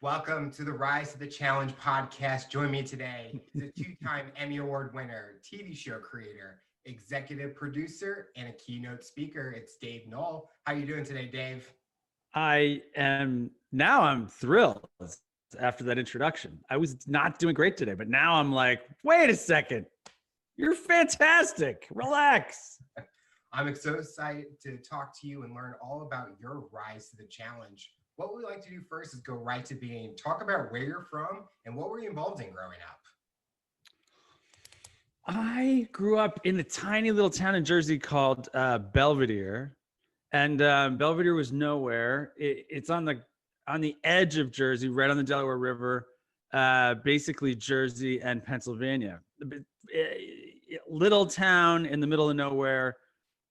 Welcome to the Rise to the Challenge podcast. Join me today is a two-time Emmy Award winner, TV show creator, executive producer, and a keynote speaker. It's Dave Noll. How you doing today, Dave? I'm thrilled after that introduction. I was not doing great today, but now I'm like, wait a second. You're fantastic. Relax. I'm so excited to talk to you and learn all about your rise to the challenge. What we like to do first is go right to being, talk about where you're from and what were you involved in growing up? I grew up in a tiny little town in Jersey called Belvedere, and Belvedere was nowhere. It's on the edge of Jersey, right on the Delaware River, basically Jersey and Pennsylvania. Little town in the middle of nowhere.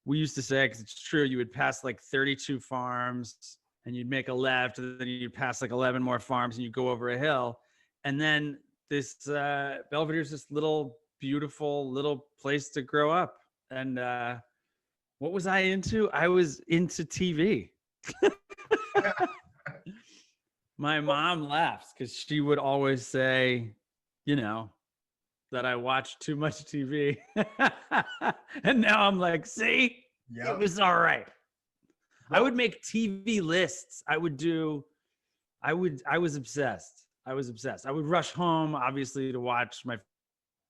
We used to say, because it's true, you would pass like 32 farms and you'd make a left, and then you'd pass like 11 more farms and you'd go over a hill. And then this Belvedere is this little, beautiful little place to grow up. And what was I into? I was into TV. My mom laughs because she would always say, that I watched too much TV. And now I'm like, see, It was all right. I would make TV lists. I was obsessed. I would rush home, obviously, to watch my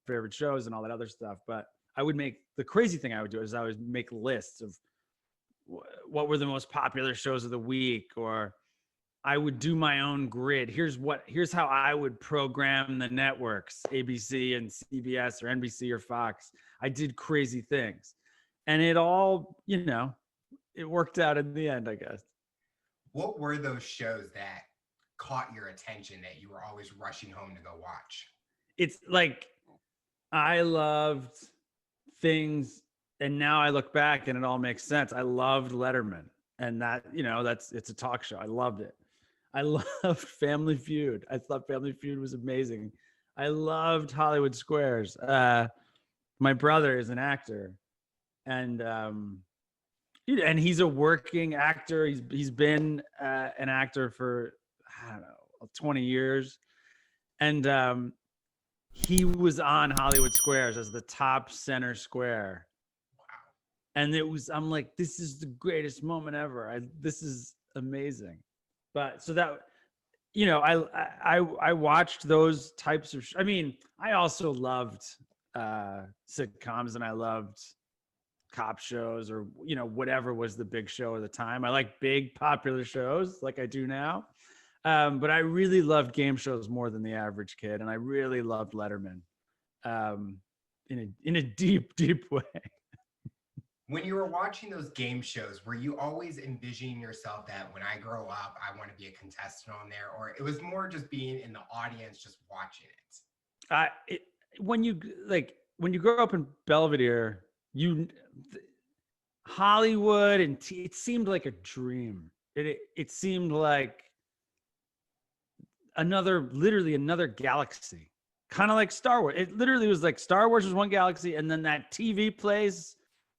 favorite shows and all that other stuff. But the crazy thing I would do is I would make lists of what were the most popular shows of the week, or I would do my own grid. Here's how I would program the networks, ABC and CBS or NBC or Fox. I did crazy things. And it all, it worked out in the end, I guess. What were those shows that caught your attention that you were always rushing home to go watch? It's like, I loved things, and now I look back and it all makes sense. I loved Letterman, and that, it's a talk show. I loved it. I loved Family Feud. I thought Family Feud was amazing. I loved Hollywood Squares. My brother is an actor, and he's a working actor. He's been an actor for, I don't know, 20 years. And he was on Hollywood Squares as the top center square. Wow. And I'm like, this is the greatest moment ever. This is amazing. But so that, I watched those types of, I also loved sitcoms, and I loved cop shows, or whatever was the big show at the time. I like big popular shows like I do now, but I really loved game shows more than the average kid, and I really loved Letterman in a deep way. When you were watching those game shows, were you always envisioning yourself that when I grow up, I want to be a contestant on there, or it was more just being in the audience, just watching it? When you grow up in Belvedere, Hollywood and it seemed like a dream. It seemed like literally another galaxy, kind of like Star Wars. It literally was like Star Wars was one galaxy, and then that TV place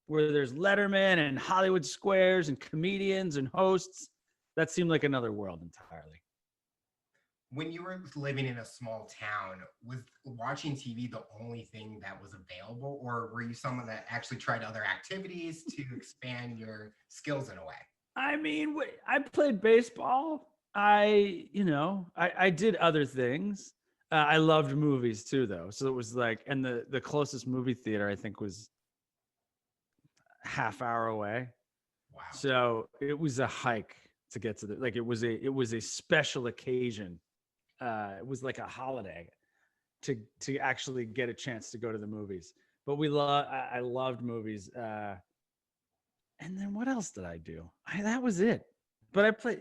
where there's Letterman and Hollywood Squares and comedians and hosts, that seemed like another world entirely. When you were living in a small town, was watching TV the only thing that was available, or were you someone that actually tried other activities to expand your skills in a way? I played baseball. I did other things. I loved movies too, though. So it was like, and the closest movie theater I think was half hour away. Wow. So it was a hike to get to it was a special occasion. It was like a holiday to actually get a chance to go to the movies. But I loved movies. And then what else did I do? That was it. But I played,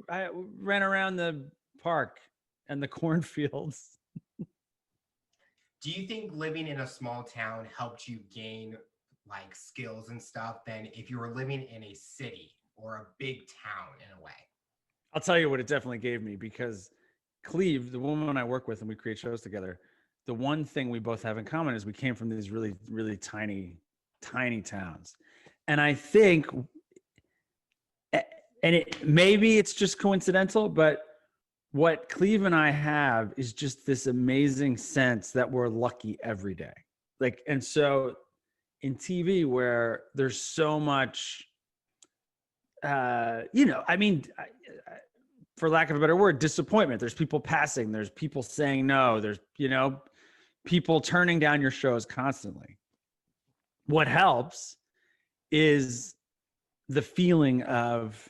I ran around the park and the cornfields. Do you think living in a small town helped you gain like skills and stuff than if you were living in a city or a big town in a way? I'll tell you what it definitely gave me, because Cleve, the woman I work with and we create shows together, the one thing we both have in common is we came from these really, really tiny towns. And I think, and maybe it's just coincidental, but what Cleve and I have is just this amazing sense that we're lucky every day. Like, and so in TV where there's so much, I mean, for lack of a better word, disappointment. There's people passing, there's people saying no, there's, people turning down your shows constantly. What helps is the feeling of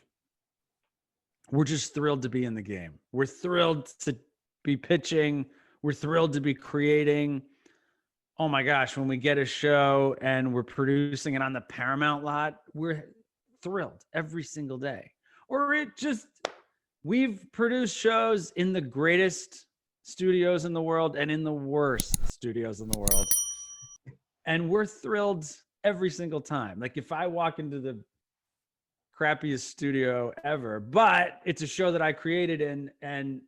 we're just thrilled to be in the game. We're thrilled to be pitching. We're thrilled to be creating. Oh my gosh, when we get a show and we're producing it on the Paramount lot, we're thrilled every single day. Or we've produced shows in the greatest studios in the world and in the worst studios in the world. And we're thrilled every single time. Like if I walk into the crappiest studio ever, but it's a show that I created and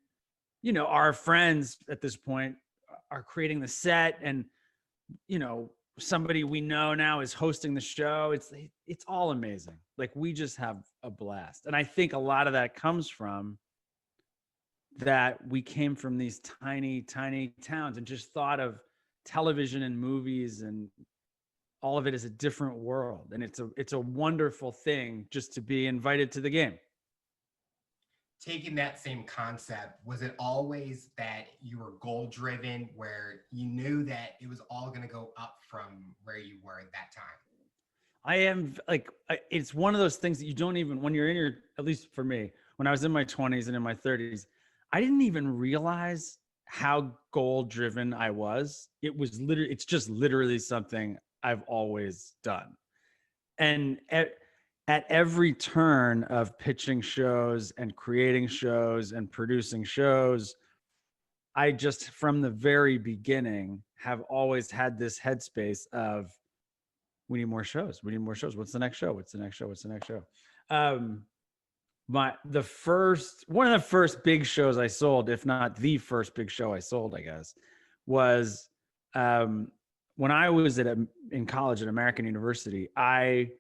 our friends at this point are creating the set, and somebody we know now is hosting the show. It's all amazing. Like we just have a blast. And I think a lot of that comes from that we came from these tiny, tiny towns and just thought of television and movies and all of it is a different world. And it's a wonderful thing just to be invited to the game. Taking that same concept, was it always that you were goal driven where you knew that it was all going to go up from where you were at that time? I am it's one of those things that you don't even, when you're in your, at least for me, when I was in my 20s and in my 30s, I didn't even realize how goal driven I was. It's just literally something I've always done. And at every turn of pitching shows and creating shows and producing shows, I just, from the very beginning, have always had this headspace of, we need more shows. We need more shows. What's the next show? What's the next show? What's the next show? One of the first big shows I sold, if not the first big show I sold, I guess, was when I was in college at American University. I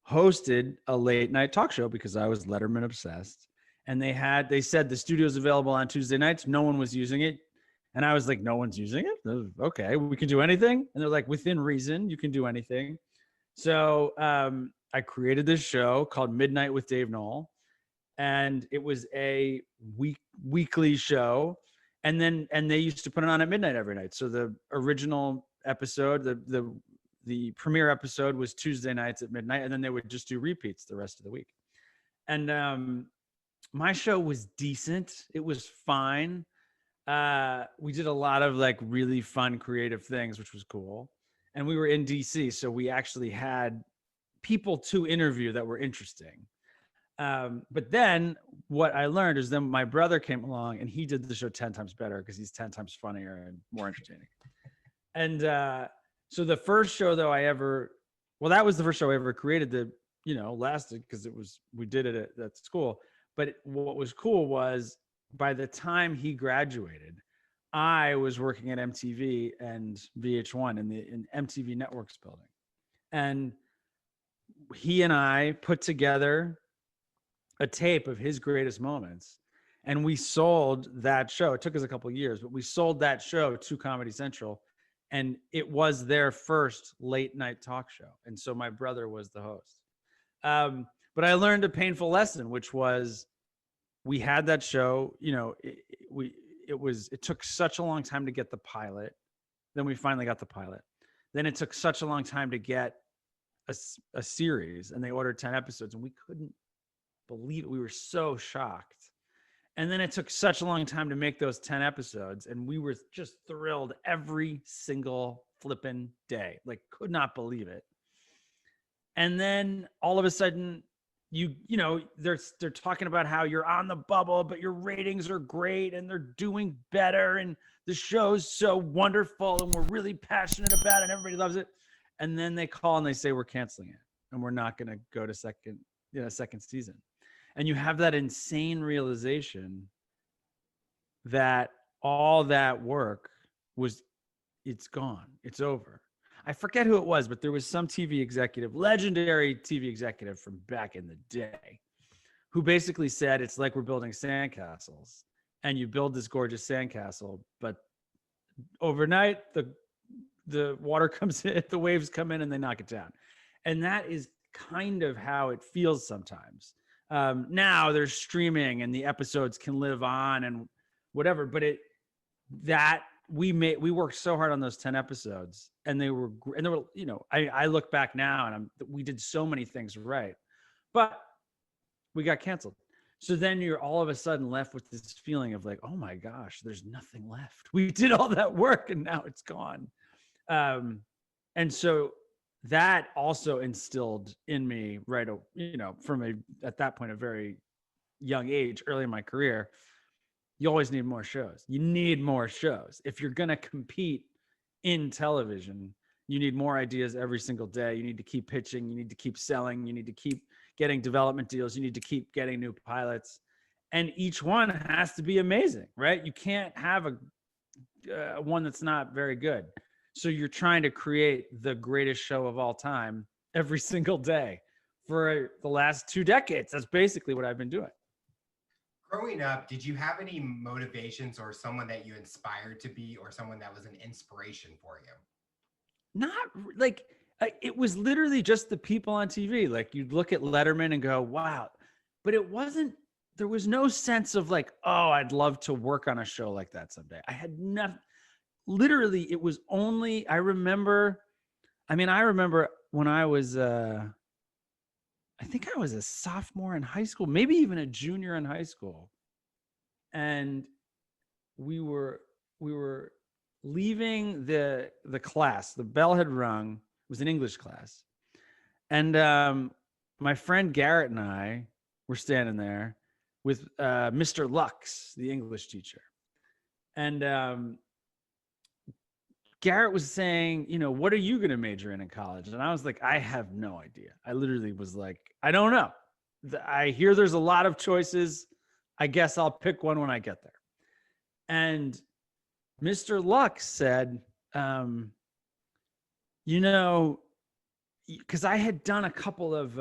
hosted a late night talk show because I was Letterman obsessed. And they said the studio's available on Tuesday nights. No one was using it. And I was like, no one's using it? Okay, we can do anything. And they're like, within reason, you can do anything. So I created this show called Midnight with Dave Noll. And it was a weekly show. And they used to put it on at midnight every night. So the original episode, the premiere episode was Tuesday nights at midnight, and then they would just do repeats the rest of the week. And my show was decent. It was fine. We did a lot of like really fun, creative things, which was cool. And we were in DC, so we actually had people to interview that were interesting. But then what I learned is then my brother came along and he did the show 10 times better because he's 10 times funnier and more entertaining. And so the first show though that was the first show I ever created that, lasted because we did it at school. But what was cool was by the time he graduated, I was working at MTV and VH1 in MTV Networks building. And he and I put together a tape of his greatest moments. And we sold that show. It took us a couple of years, but we sold that show to Comedy Central. And it was their first late night talk show. And so my brother was the host. But I learned a painful lesson, which was we had that show, it took such a long time to get the pilot. Then we finally got the pilot. Then it took such a long time to get a series, and they ordered 10 episodes and we couldn't believe it. We were so shocked. And then it took such a long time to make those 10 episodes. And we were just thrilled every single flipping day, like could not believe it. And then all of a sudden they're talking about how you're on the bubble, but your ratings are great and they're doing better. And the show's so wonderful and we're really passionate about it and everybody loves it. And then they call and they say, we're canceling it and we're not going to go to second season. And you have that insane realization that all that work it's gone. It's over. I forget who it was, but there was some TV executive, legendary TV executive from back in the day, who basically said, it's like we're building sandcastles. and you build this gorgeous sandcastle, but overnight the water comes in, the waves come in and they knock it down. And that is kind of how it feels sometimes. Now there's streaming and the episodes can live on and whatever, but we worked so hard on those 10 episodes, and they were, I look back now and we did so many things right, but we got canceled. So then you're all of a sudden left with this feeling of like, oh my gosh, there's nothing left. We did all that work and now it's gone. And so that also instilled in me, right, at that point, a very young age, early in my career, you always need more shows. You need more shows. If you're going to compete in television, you need more ideas every single day. You need to keep pitching. You need to keep selling. You need to keep getting development deals. You need to keep getting new pilots. And each one has to be amazing, right? You can't have one that's not very good. So you're trying to create the greatest show of all time every single day for the last 2 decades. That's basically what I've been doing. Growing up, did you have any motivations or someone that you inspired to be, or someone that was an inspiration for you? Not like, it was literally just the people on TV. Like, you'd look at Letterman and go, wow. But there was no sense of like, oh, I'd love to work on a show like that someday. I had nothing. Literally, it was only, I remember when I was, I think I was a sophomore in high school, maybe even a junior in high school. And we were leaving the class. The bell had rung. It was an English class. And my friend Garrett and I were standing there with Mr. Lux, the English teacher. And Garrett was saying, what are you going to major in college? And I was like, I have no idea. I literally was like, I don't know. I hear there's a lot of choices. I guess I'll pick one when I get there. And Mr. Lux said, because I had done a couple of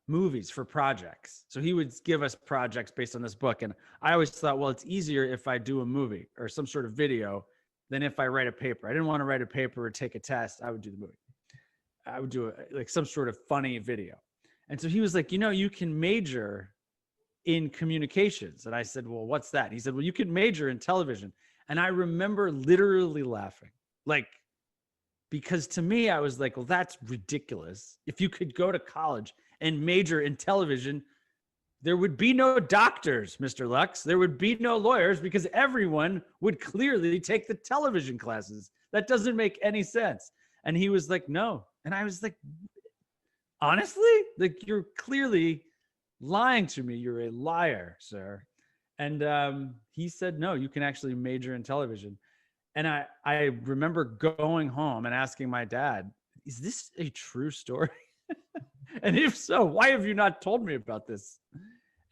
movies for projects. So he would give us projects based on this book. And I always thought, well, it's easier if I do a movie or some sort of video than if I write a paper. I didn't want to write a paper or take a test. I would do the movie. I would do like some sort of funny video. And so he was like, you can major in communications. And I said, well, what's that? And he said, well, you can major in television. And I remember literally laughing, like, because to me, I was like, well, that's ridiculous. If you could go to college and major in television, there would be no doctors, Mr. Lux. There would be no lawyers because everyone would clearly take the television classes. That doesn't make any sense. And he was like, no. And I was like, honestly, like, you're clearly lying to me. You're a liar, sir. And he said, no, you can actually major in television. And I remember going home and asking my dad, is this a true story? And if so, why have you not told me about this?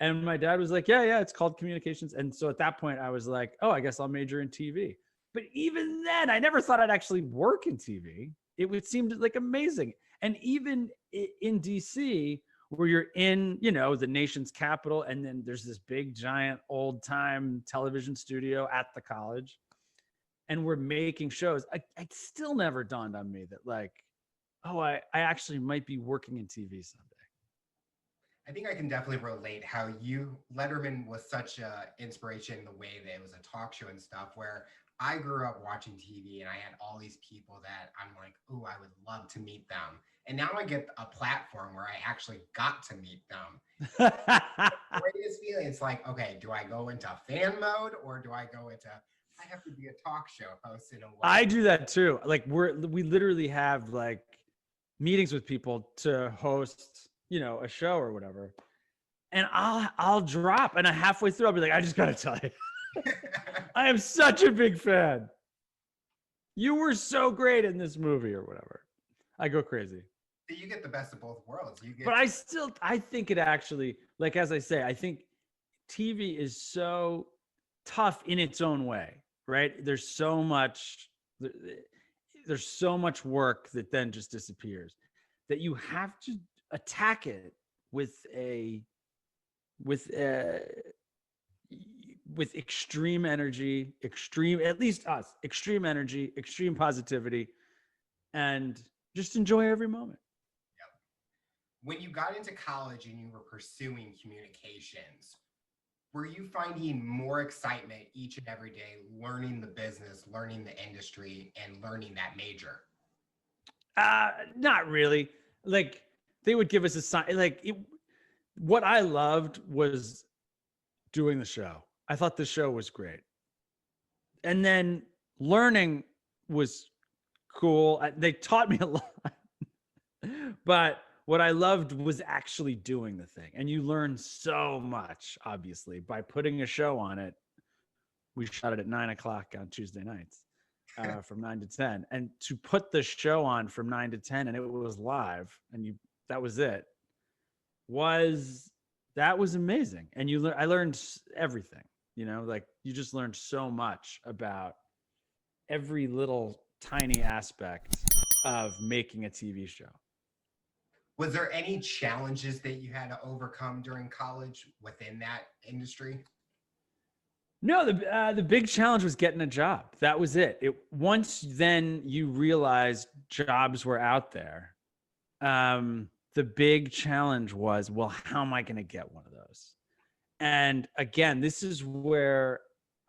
And my dad was like, yeah, it's called communications. And so at that point I was like, oh, I guess I'll major in TV. But even then, I never thought I'd actually work in TV. It seemed like amazing. And even in DC, where you're in, the nation's capital, and then there's this big, giant, old time television studio at the college, and we're making shows, it still never dawned on me that, like, oh, I actually might be working in TV someday. I think I can definitely relate how Letterman was such an inspiration in the way that it was a talk show and stuff, where I grew up watching TV and I had all these people that I'm like, oh, I would love to meet them. And now I get a platform where I actually got to meet them. The greatest feeling, it's like, okay, do I go into fan mode or do I go into, I have to be a talk show host in a way? I do that too. Like, we literally have like meetings with people to host, a show or whatever. And I'll drop, and halfway through I'll be like, I just gotta tell you, I am such a big fan. You were so great in this movie or whatever. I go crazy. You get the best of both worlds. But I think it actually, like, as I say, I think TV is so tough in its own way, right? There's so much work that then just disappears, that you have to attack it with with extreme energy, at least us, extreme energy, extreme positivity, and just enjoy every moment. When you got into college and you were pursuing communications, were you finding more excitement each and every day learning the business, learning the industry, and learning that major? Not really. Like they would give us a sign. What I loved was doing the show. I thought the show was great, and then learning was cool. They taught me a lot, but what I loved was actually doing the thing. And you learn so much, obviously, by putting a show on it. We shot it at 9:00 on Tuesday nights, from 9 to 10. And to put the show on from 9 to 10, and it was live, and that was it, that was amazing. And I learned everything, like you just learned so much about every little tiny aspect of making a TV show. Was there any challenges that you had to overcome during college within that industry? No, the big challenge was getting a job. That was it. Once then you realized jobs were out there. The big challenge was, well, how am I going to get one of those? And again, this is where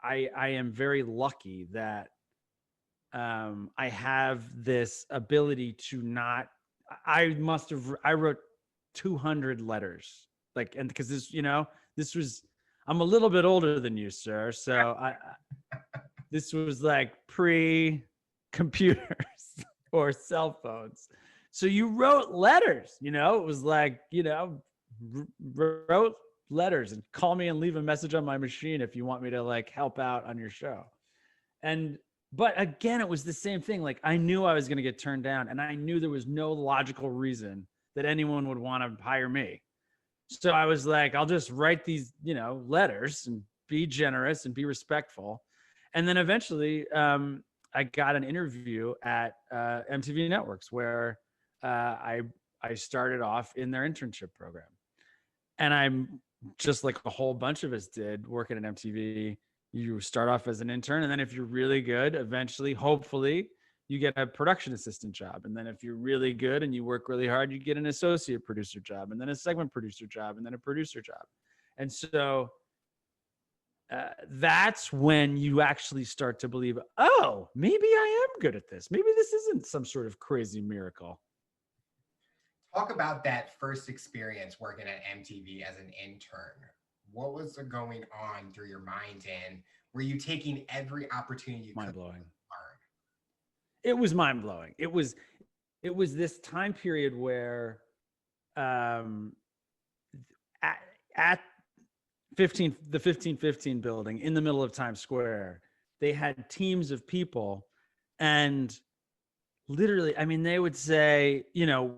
I am very lucky that I have this ability to not. I wrote 200 letters, and because this was. I'm a little bit older than you, sir. So this was like pre-computers or cell phones. So you wrote letters, it was like, wrote letters and call me and leave a message on my machine if you want me to help out on your show. But again, it was the same thing. I knew I was going to get turned down, and I knew there was no logical reason that anyone would want to hire me. So I was like, I'll just write these, letters and be generous and be respectful. And then eventually I got an interview at MTV Networks where I started off in their internship program. And I'm just like a whole bunch of us did working at MTV. You start off as an intern, and then if you're really good, eventually, hopefully, you get a production assistant job. And then if you're really good and you work really hard, you get an associate producer job, and then a segment producer job, and then a producer job. And so that's when you actually start to believe, oh, maybe I am good at this. Maybe this isn't some sort of crazy miracle. Talk about that first experience working at MTV as an intern. What was going on through your mind, and were you taking every opportunity you could to learn? It was mind-blowing. It was this time period where at the 1515 building in the middle of Times Square, they had teams of people, and literally, I mean, they would say,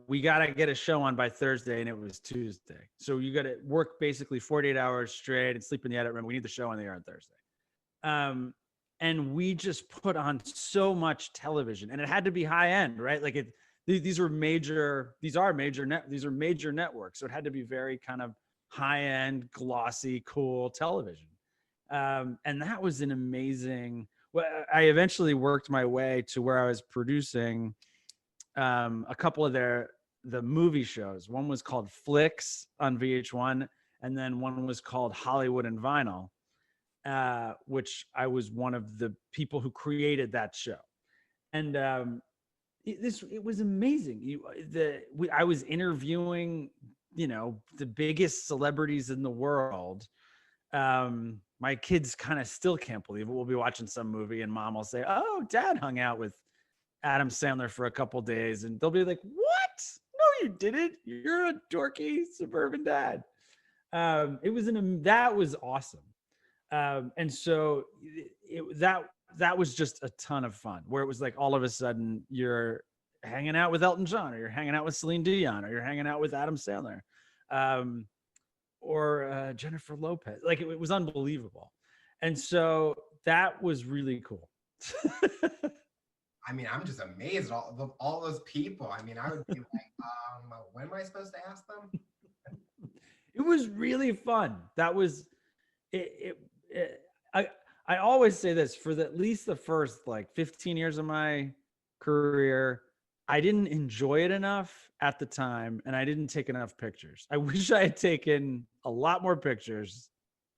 we got to get a show on by Thursday, and it was Tuesday. So you got to work basically 48 hours straight and sleep in the edit room. We need the show on the air on Thursday. And we just put on so much television, and it had to be high end, right? These are major networks. So it had to be very kind of high end, glossy, cool television. And that was an amazing, I eventually worked my way to where I was producing a couple of the movie shows. One was called Flicks on VH1, and then one was called Hollywood and Vinyl, which I was one of the people who created that show. And it was amazing. I was interviewing, the biggest celebrities in the world. My kids kind of still can't believe it. We'll be watching some movie and mom will say, oh, dad hung out with Adam Sandler for a couple days. And they'll be like, what? No, you didn't. You're a dorky suburban dad. That was awesome. And so that was just a ton of fun, where it was like all of a sudden you're hanging out with Elton John, or you're hanging out with Celine Dion, or you're hanging out with Adam Sandler, or Jennifer Lopez. It was unbelievable. And so that was really cool. I mean, I'm just amazed of all those people. I mean, I would be like, when am I supposed to ask them? It was really fun. That was it. I always say this for at least the first like 15 years of my career, I didn't enjoy it enough at the time and I didn't take enough pictures. I wish I had taken a lot more pictures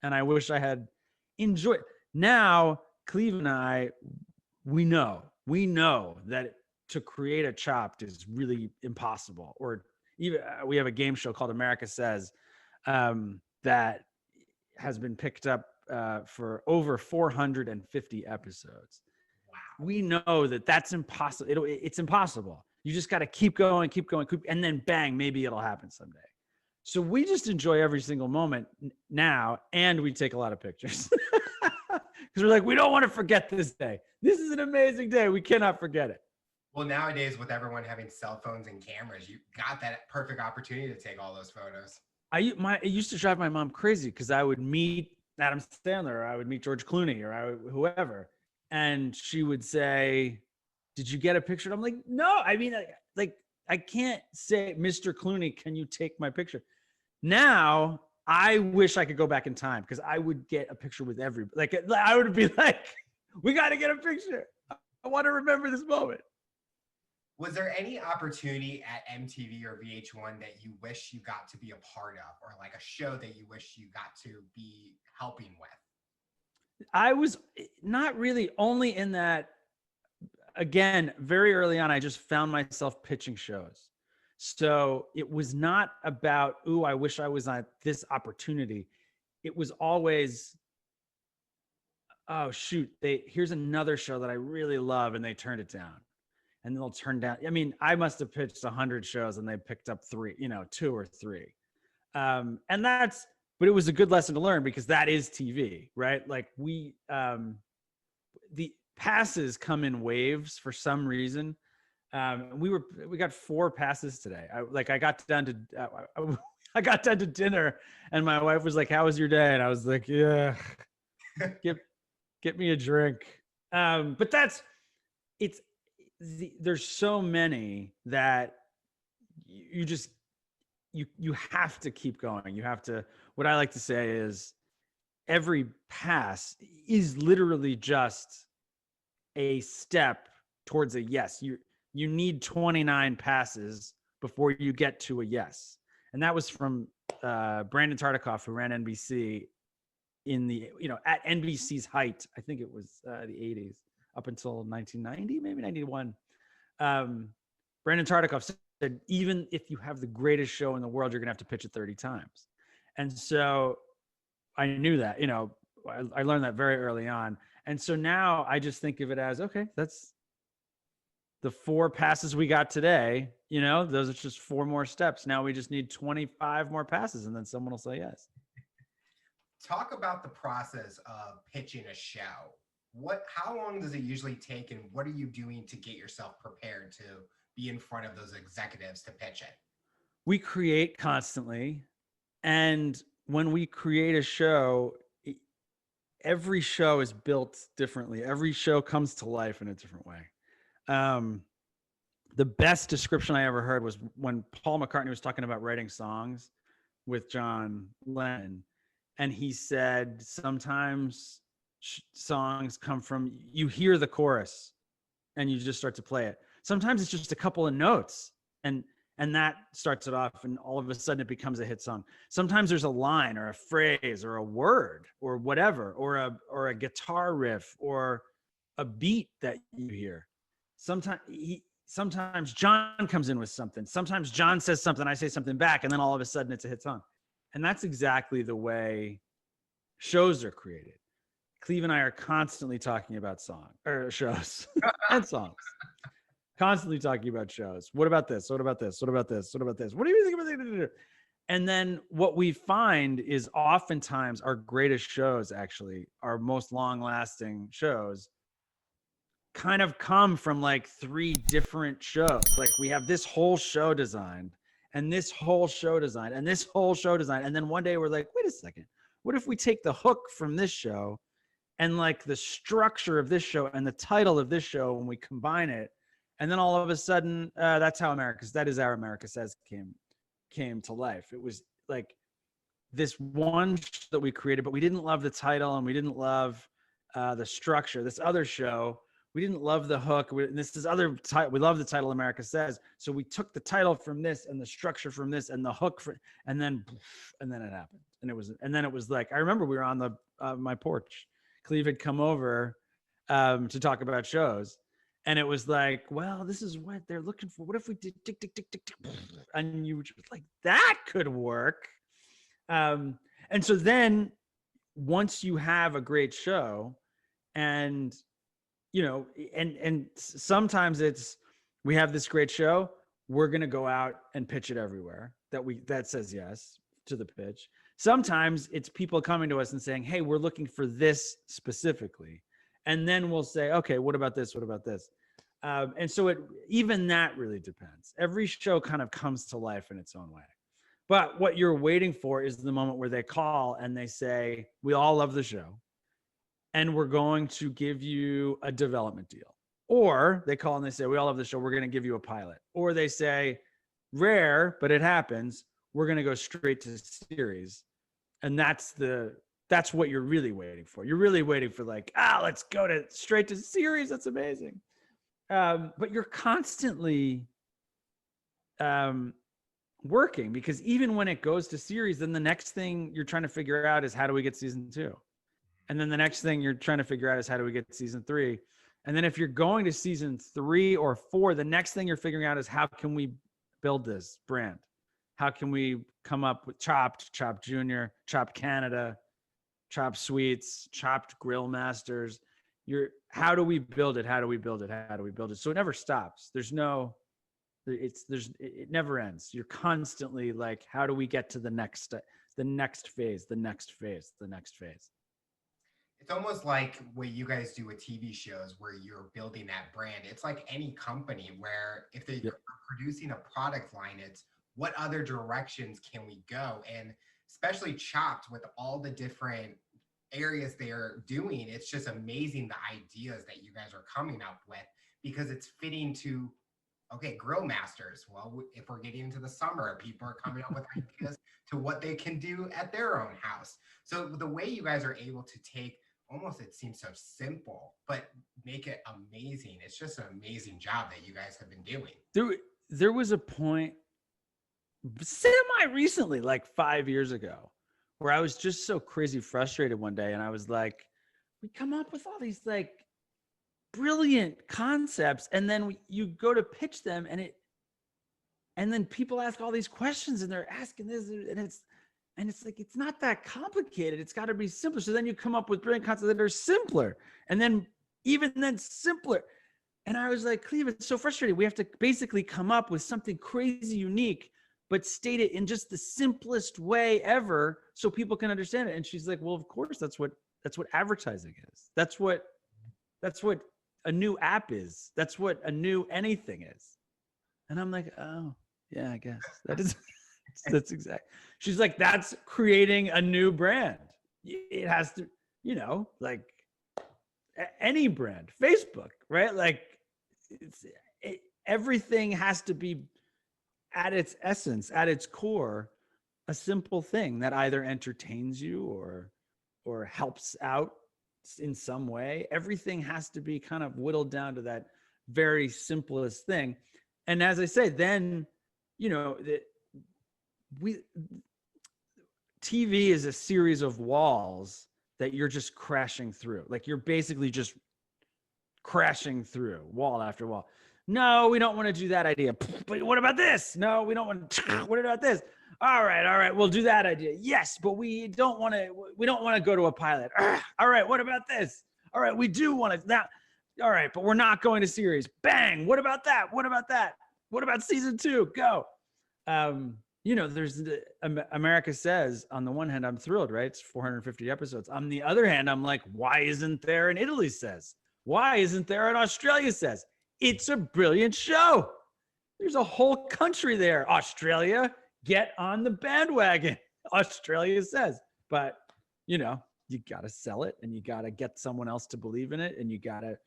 and I wish I had enjoyed. Now, Cleve and I, we know that to create a Chopped is really impossible. Or even we have a game show called America Says that has been picked up for over 450 episodes. Wow. We know that that's impossible. It's impossible. You just got to keep going, and then bang, maybe it'll happen someday. So we just enjoy every single moment now, and we take a lot of pictures because we're like, we don't want to forget this day. This is an amazing day. We cannot forget it. Well, nowadays with everyone having cell phones and cameras, you got that perfect opportunity to take all those photos. It used to drive my mom crazy because I would meet Adam Sandler, or I would meet George Clooney, or whoever, and she would say, "Did you get a picture?" And I'm like, "No, I mean, like I can't say, Mr. Clooney, can you take my picture?" Now I wish I could go back in time because I would get a picture with everybody. Like I would be like, "We got to get a picture. I want to remember this moment." Was there any opportunity at MTV or VH1 that you wish you got to be a part of, or like a show that you wish you got to be helping with? I was not really, only in that, again, very early on, I just found myself pitching shows. So it was not about, ooh, I wish I was on this opportunity. It was always, oh, shoot, here's another show that I really love, and they turned it down. And they'll turn down. I mean, I must have pitched 100 shows and they picked up 2 or 3. And but it was a good lesson to learn because that is TV, right? Like the passes come in waves for some reason. We got 4 passes today. I got down to dinner and my wife was like, "How was your day?" And I was like, "Yeah, get me a drink." But there's so many that you have to keep going. You have to, what I like to say is every pass is literally just a step towards a yes. You need 29 passes before you get to a yes. And that was from Brandon Tartikoff, who ran NBC in the, at NBC's height. I think it was the 80s. Up until 1990, maybe 91. Brandon Tartikoff said, even if you have the greatest show in the world, you're going to have to pitch it 30 times. And so I knew that, I learned that very early on. And so now I just think of it as, okay, that's the 4 passes we got today. Those are just 4 more steps. Now we just need 25 more passes and then someone will say yes. Talk about the process of pitching a show. How long does it usually take, and what are you doing to get yourself prepared to be in front of those executives to pitch it? We create constantly. And when we create a show, every show is built differently. Every show comes to life in a different way. The best description I ever heard was when Paul McCartney was talking about writing songs with John Lennon. And he said, sometimes songs come from, you hear the chorus and you just start to play it. Sometimes it's just a couple of notes and that starts it off, and all of a sudden it becomes a hit song. Sometimes there's a line or a phrase or a word or whatever, or a guitar riff or a beat that you hear. Sometimes John comes in with something. Sometimes John says something, I say something back, and then all of a sudden it's a hit song. And that's exactly the way shows are created. Cleve and I are constantly talking about shows and songs. Constantly talking about shows. What about this? What about this? What about this? What about this? What do you think about this? And then what we find is oftentimes our greatest shows, actually, our most long-lasting shows, kind of come from like 3 different shows. Like we have this whole show designed, and this whole show design, and this whole show design. And then one day we're like, wait a second, what if we take the hook from this show and like the structure of this show and the title of this show, when we combine it, and then all of a sudden, that is how America Says came to life. It was like this one that we created, but we didn't love the title and we didn't love the structure. This other show, we didn't love the hook. We love the title America Says. So we took the title from this and the structure from this and the hook and then it happened. And then it was like, I remember we were on my porch. Cleve had come over to talk about shows. And it was like, well, this is what they're looking for. What if we did tick, tick, tick, tick, tick, and you were just like, that could work. And so then once you have a great show and, and sometimes it's, we have this great show, we're going to go out and pitch it everywhere that says yes to the pitch. Sometimes it's people coming to us and saying, hey, we're looking for this specifically. And then we'll say, okay, what about this? What about this? And so even that really depends. Every show kind of comes to life in its own way. But what you're waiting for is the moment where they call and they say, we all love the show and we're going to give you a development deal. Or they call and they say, we all love the show, we're going to give you a pilot. Or they say, rare, but it happens, we're going to go straight to series. And that's what you're really waiting for. You're really waiting for like, let's go straight to series. That's amazing. But you're constantly working, because even when it goes to series, then the next thing you're trying to figure out is how do we get season 2? And then the next thing you're trying to figure out is how do we get season 3? And then if you're going to season 3 or 4, the next thing you're figuring out is how can we build this brand? How can we come up with Chopped Junior, Chopped Canada, Chopped Sweets, Chopped Grill Masters? How do we build it? How do we build it? How do we build it? So it never stops. It never ends. You're constantly like, how do we get to the next phase, the next phase, the next phase? It's almost like what you guys do with TV shows where you're building that brand. It's like any company where if they're producing a product line, it's what other directions can we go? And especially Chopped, with all the different areas they are doing, it's just amazing the ideas that you guys are coming up with, because it's fitting to, okay, grill masters. Well, if we're getting into the summer, people are coming up with ideas to what they can do at their own house. So the way you guys are able to take almost, it seems so simple, but make it amazing. It's just an amazing job that you guys have been doing. There was a point semi-recently, like 5 years ago, where I was just so crazy frustrated one day. And I was like, we come up with all these like brilliant concepts. And then you go to pitch them and then people ask all these questions and they're asking this and it's like, it's not that complicated. It's got to be simpler. So then you come up with brilliant concepts that are simpler and then simpler. And I was like, Cleve, it's so frustrating. We have to basically come up with something crazy unique, but state it in just the simplest way ever so people can understand it. And she's like, well, of course, that's what advertising is. That's what a new app is. That's what a new anything is. And I'm like, oh yeah, I guess that is, that's exact. She's like, that's creating a new brand. It has to, like any brand, Facebook, right? Like everything has to be at its essence, at its core, a simple thing that either entertains you or helps out in some way. Everything has to be kind of whittled down to that very simplest thing. And as I say, then, TV is a series of walls that you're just crashing through. Like you're basically just crashing through wall after wall. No, we don't want to do that idea. But what about this? No, we don't want to. What about this? All right. We'll do that idea. Yes, but we don't want to go to a pilot. All right. What about this? All right. We do want to now. All right. But we're not going to series. Bang. What about that? What about that? What about season 2? Go. There's America Says, on the one hand, I'm thrilled, right? It's 450 episodes. On the other hand, I'm like, why isn't there an Italy Says? Why isn't there an Australia Says? It's a brilliant show. There's a whole country there. Australia, get on the bandwagon. Australia Says. But, you got to sell it and you got to get someone else to believe in it. And you got to,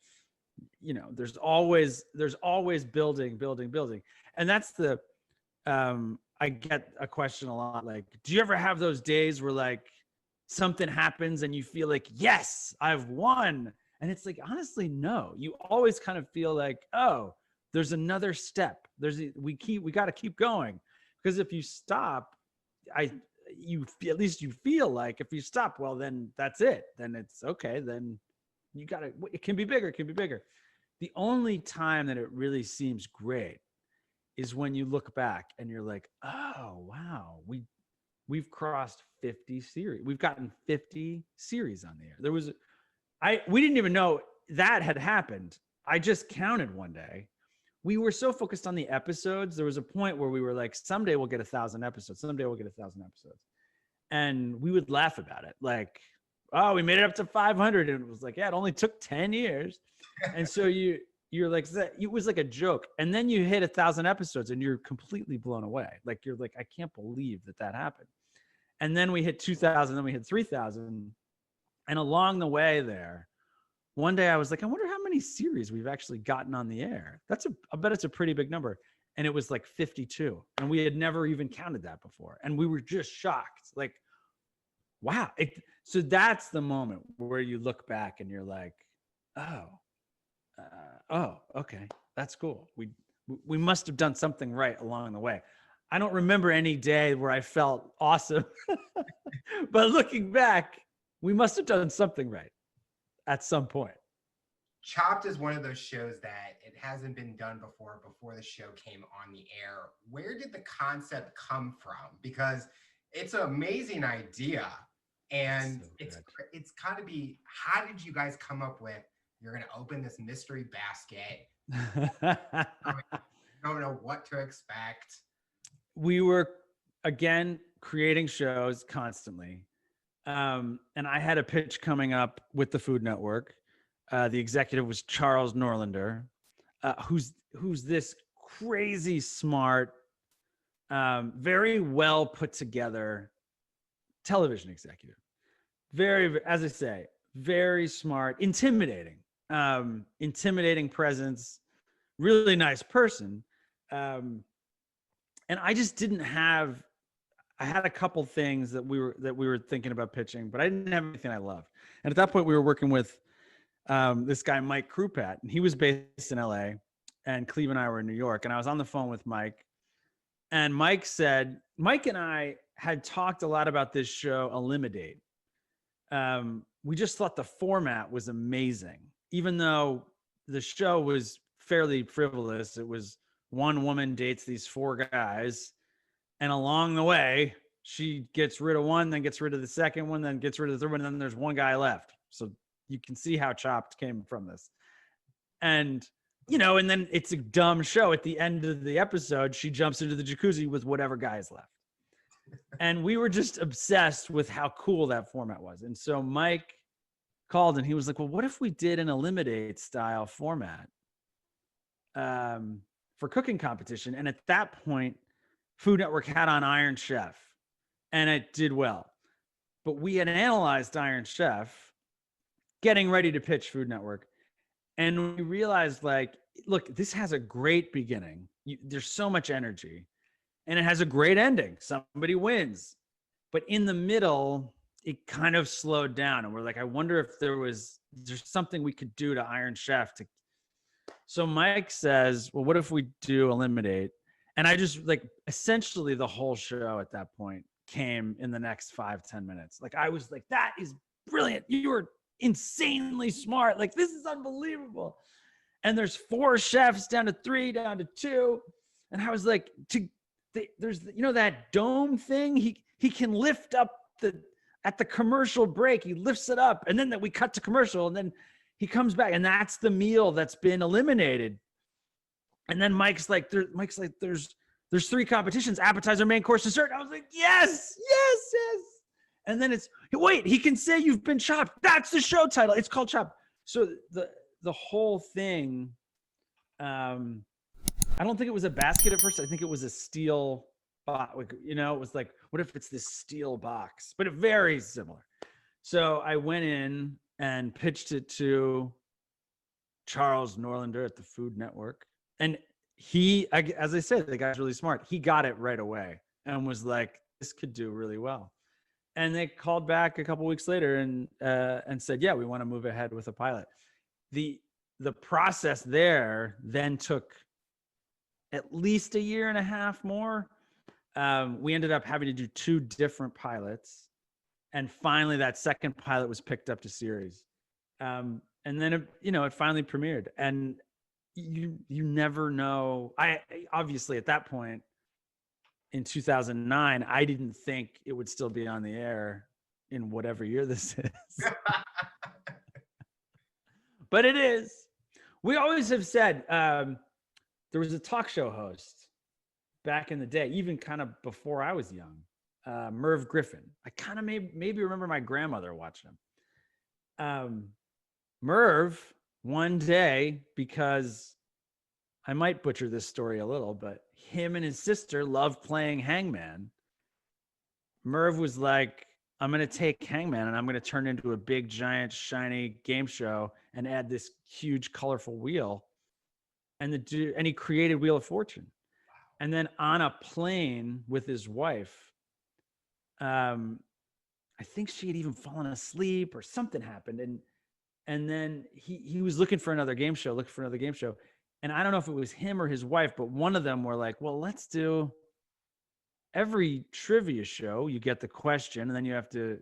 there's always building. And that's I get a question a lot like, do you ever have those days where like something happens and you feel like, yes, I've won? And it's like, honestly, no. You always kind of feel like, oh, there's another step. We got to keep going. Because if you stop, at least you feel like if you stop, well, then that's it. Then it's okay. Then it can be bigger. It can be bigger. The only time that it really seems great is when you look back and you're like, oh, wow, we've crossed 50 series. We've gotten 50 series on the air. We didn't even know that had happened. I just counted one day. We were so focused on the episodes. There was a point where we were like, someday we'll get 1,000 episodes. Someday we'll get 1,000 episodes. And we would laugh about it. Like, oh, we made it up to 500. And it was like, yeah, it only took 10 years. And so you're like, it was like a joke. And then you hit 1,000 episodes and you're completely blown away. Like, you're like, I can't believe that happened. And then we hit 2,000, then we hit 3,000. And along the way there, one day I was like, I wonder how many series we've actually gotten on the air. I bet it's a pretty big number. And it was like 52. And we had never even counted that before. And we were just shocked. Like, wow. So that's the moment where you look back and you're like, oh, okay. That's cool. We must have done something right along the way. I don't remember any day where I felt awesome, but looking back, we must have done something right at some point. Chopped is one of those shows that it hasn't been done before the show came on the air. Where did the concept come from? Because it's an amazing idea, and so it's got to be, how did you guys come up with, you're going to open this mystery basket? I don't know what to expect. We were, again, creating shows constantly. And I had a pitch coming up with the Food Network. The executive was Charles Norlander, who's this crazy smart, very well put together television executive. Very, as I say, very smart, intimidating presence, really nice person. And I just didn't have, I had a couple things that we were thinking about pitching, but I didn't have anything I loved. And at that point we were working with this guy, Mike Krupat, and he was based in LA, and Cleve and I were in New York. And I was on the phone with Mike, and Mike and I had talked a lot about this show, Eliminate. We just thought the format was amazing, even though the show was fairly frivolous. It was one woman dates these 4 guys, and along the way, she gets rid of one, then gets rid of the second one, then gets rid of the third one, and then there's one guy left. So you can see how Chopped came from this. And, and then it's a dumb show. At the end of the episode, she jumps into the jacuzzi with whatever guy's left. And we were just obsessed with how cool that format was. And so Mike called and he was like, well, what if we did an Eliminate style format for cooking competition? And at that point, Food Network had on Iron Chef, and it did well. But we had analyzed Iron Chef, getting ready to pitch Food Network, and we realized, like, look, this has a great beginning. There's so much energy, and it has a great ending. Somebody wins. But in the middle, it kind of slowed down, and we're like, I wonder if there's something we could do to Iron Chef to. So Mike says, well, what if we do Eliminate? And I just, like, essentially the whole show at that point came in the next 5-10 minutes. Like, I was like, that is brilliant. You were insanely smart. Like, this is unbelievable. And there's 4 chefs down to 3, down to 2. And I was like, there's, that dome thing. He can lift up at the commercial break, he lifts it up. And then we cut to commercial, and then he comes back, and that's the meal that's been eliminated. And then Mike's like, there's 3 competitions: appetizer, main course, dessert. I was like, yes. And then he can say you've been chopped. That's the show title. It's called Chopped. So the whole thing, I don't think it was a basket at first. I think it was a steel box. It was like, what if it's this steel box? But it very similar. So I went in and pitched it to Charles Norlander at the Food Network. And he, as I said, the guy's really smart. He got it right away. and was like, this could do really well. And they called back a couple weeks later and said, yeah, we want to move ahead with a pilot. The process there then took at least a year and a half more. We ended up having to do 2 different pilots. And finally, that second pilot was picked up to series. And then, it finally premiered. And you never know. I obviously at that point in 2009, I didn't think it would still be on the air in whatever year this is. But it is. We always have said, there was a talk show host back in the day, even kind of before I was young, Merv Griffin. I kind of maybe remember my grandmother watching him. Merv, one day, because I might butcher this story a little, but him and his sister loved playing Hangman. Merv was like, I'm going to take Hangman and I'm going to turn it into a big, giant, shiny game show and add this huge, colorful wheel. And he created Wheel of Fortune. And then on a plane with his wife, I think she had even fallen asleep or something happened. And then he was looking for another game show. And I don't know if it was him or his wife, but one of them were like, well, let's do every trivia show. You get the question and then you have to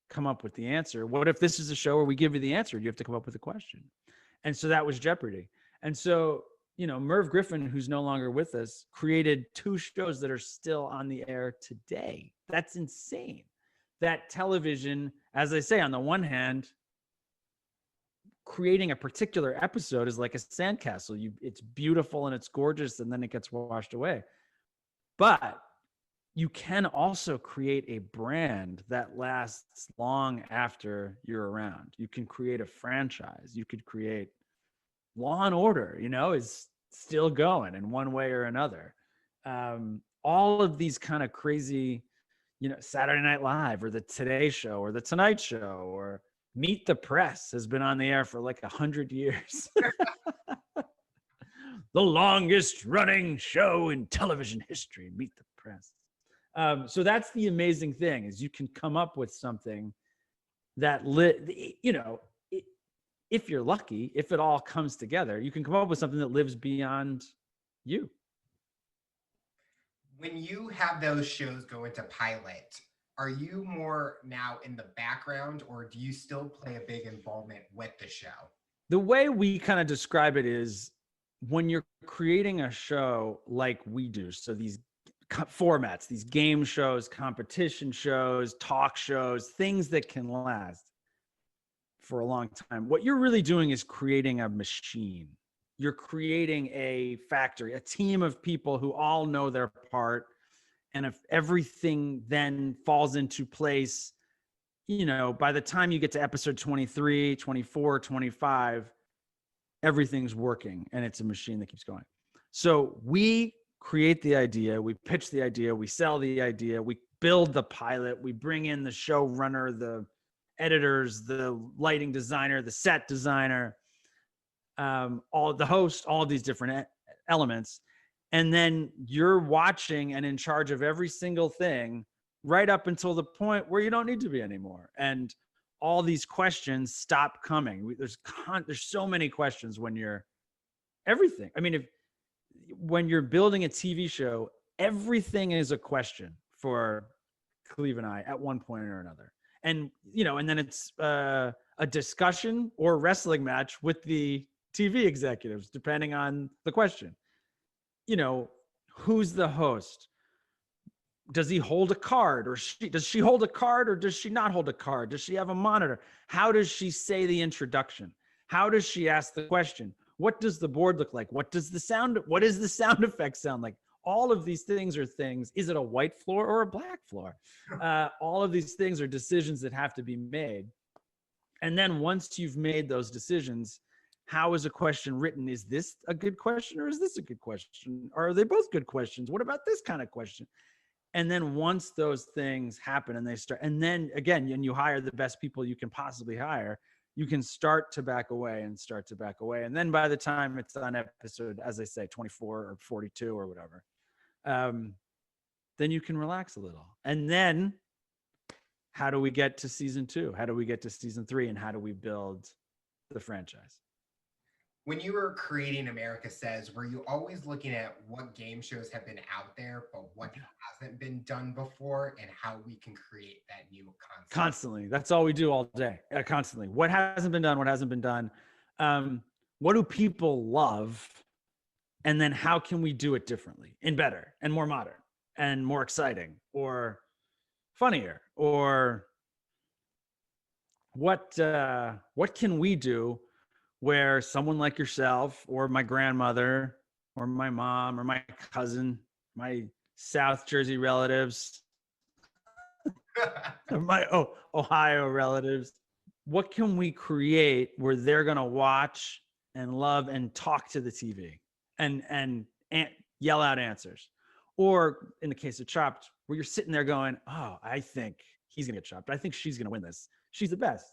come up with the answer. What if this is a show where we give you the answer? You have to come up with a question. And so that was Jeopardy. And so, Merv Griffin, who's no longer with us, created 2 shows that are still on the air today. That's insane. That television, as I say, on the one hand, creating a particular episode is like a sandcastle. It's beautiful and it's gorgeous, and then it gets washed away. But you can also create a brand that lasts long after you're around. You can create a franchise. You could create Law and Order, is still going in one way or another. All of these kind of crazy, Saturday Night Live or the Today Show or the Tonight Show or Meet the Press has been on the air for like 100 years. The longest running show in television history, Meet the Press. So that's the amazing thing, is you can come up with something that if you're lucky, if it all comes together, you can come up with something that lives beyond you. When you have those shows go into pilot, are you more now in the background, or do you still play a big involvement with the show? The way we kind of describe it is when you're creating a show like we do, so these formats, these game shows, competition shows, talk shows, things that can last for a long time, what you're really doing is creating a machine. You're creating a factory, a team of people who all know their part. And if everything then falls into place, by the time you get to episode 23, 24, 25, everything's working and it's a machine that keeps going. So we create the idea, we pitch the idea, we sell the idea, we build the pilot, we bring in the showrunner, the editors, the lighting designer, the set designer, all the host, all these different elements. And then you're watching and in charge of every single thing right up until the point where you don't need to be anymore. And all these questions stop coming. There's so many questions when you're everything. I mean, when you're building a TV show, everything is a question for Cleve and I at one point or another. And, and then it's a discussion or wrestling match with the TV executives, depending on the question. Who's the host? Does he hold a card, or does she hold a card, or does she not hold a card? Does she have a monitor? How does she say the introduction? How does she ask the question? What does the board look like? What does the sound effect sound like? All of these things are things. Is it a white floor or a black floor? All of these things are decisions that have to be made. And then once you've made those decisions, how is a question written? Is this a good question, or is this a good question? Or are they both good questions? What about this kind of question? And then once those things happen and they start, and then again, and you hire the best people you can possibly hire, you can start to back away. And then by the time it's on episode, as I say, 24 or 42 or whatever, then then you can relax a little. And then how do we get to season 2? How do we get to season 3? And how do we build the franchise? When you were creating America Says, were you always looking at what game shows have been out there, but what hasn't been done before, and how we can create that new concept? Constantly. That's all we do all day. Constantly. What hasn't been done? What hasn't been done? What do people love? And then how can we do it differently and better and more modern and more exciting or funnier? Or what can we do where someone like yourself or my grandmother or my mom or my cousin, my South Jersey relatives, or my Ohio relatives, what can we create where they're going to watch and love and talk to the TV and yell out answers? Or in the case of Chopped, where you're sitting there going, oh, I think he's going to get chopped. I think she's going to win this. She's the best.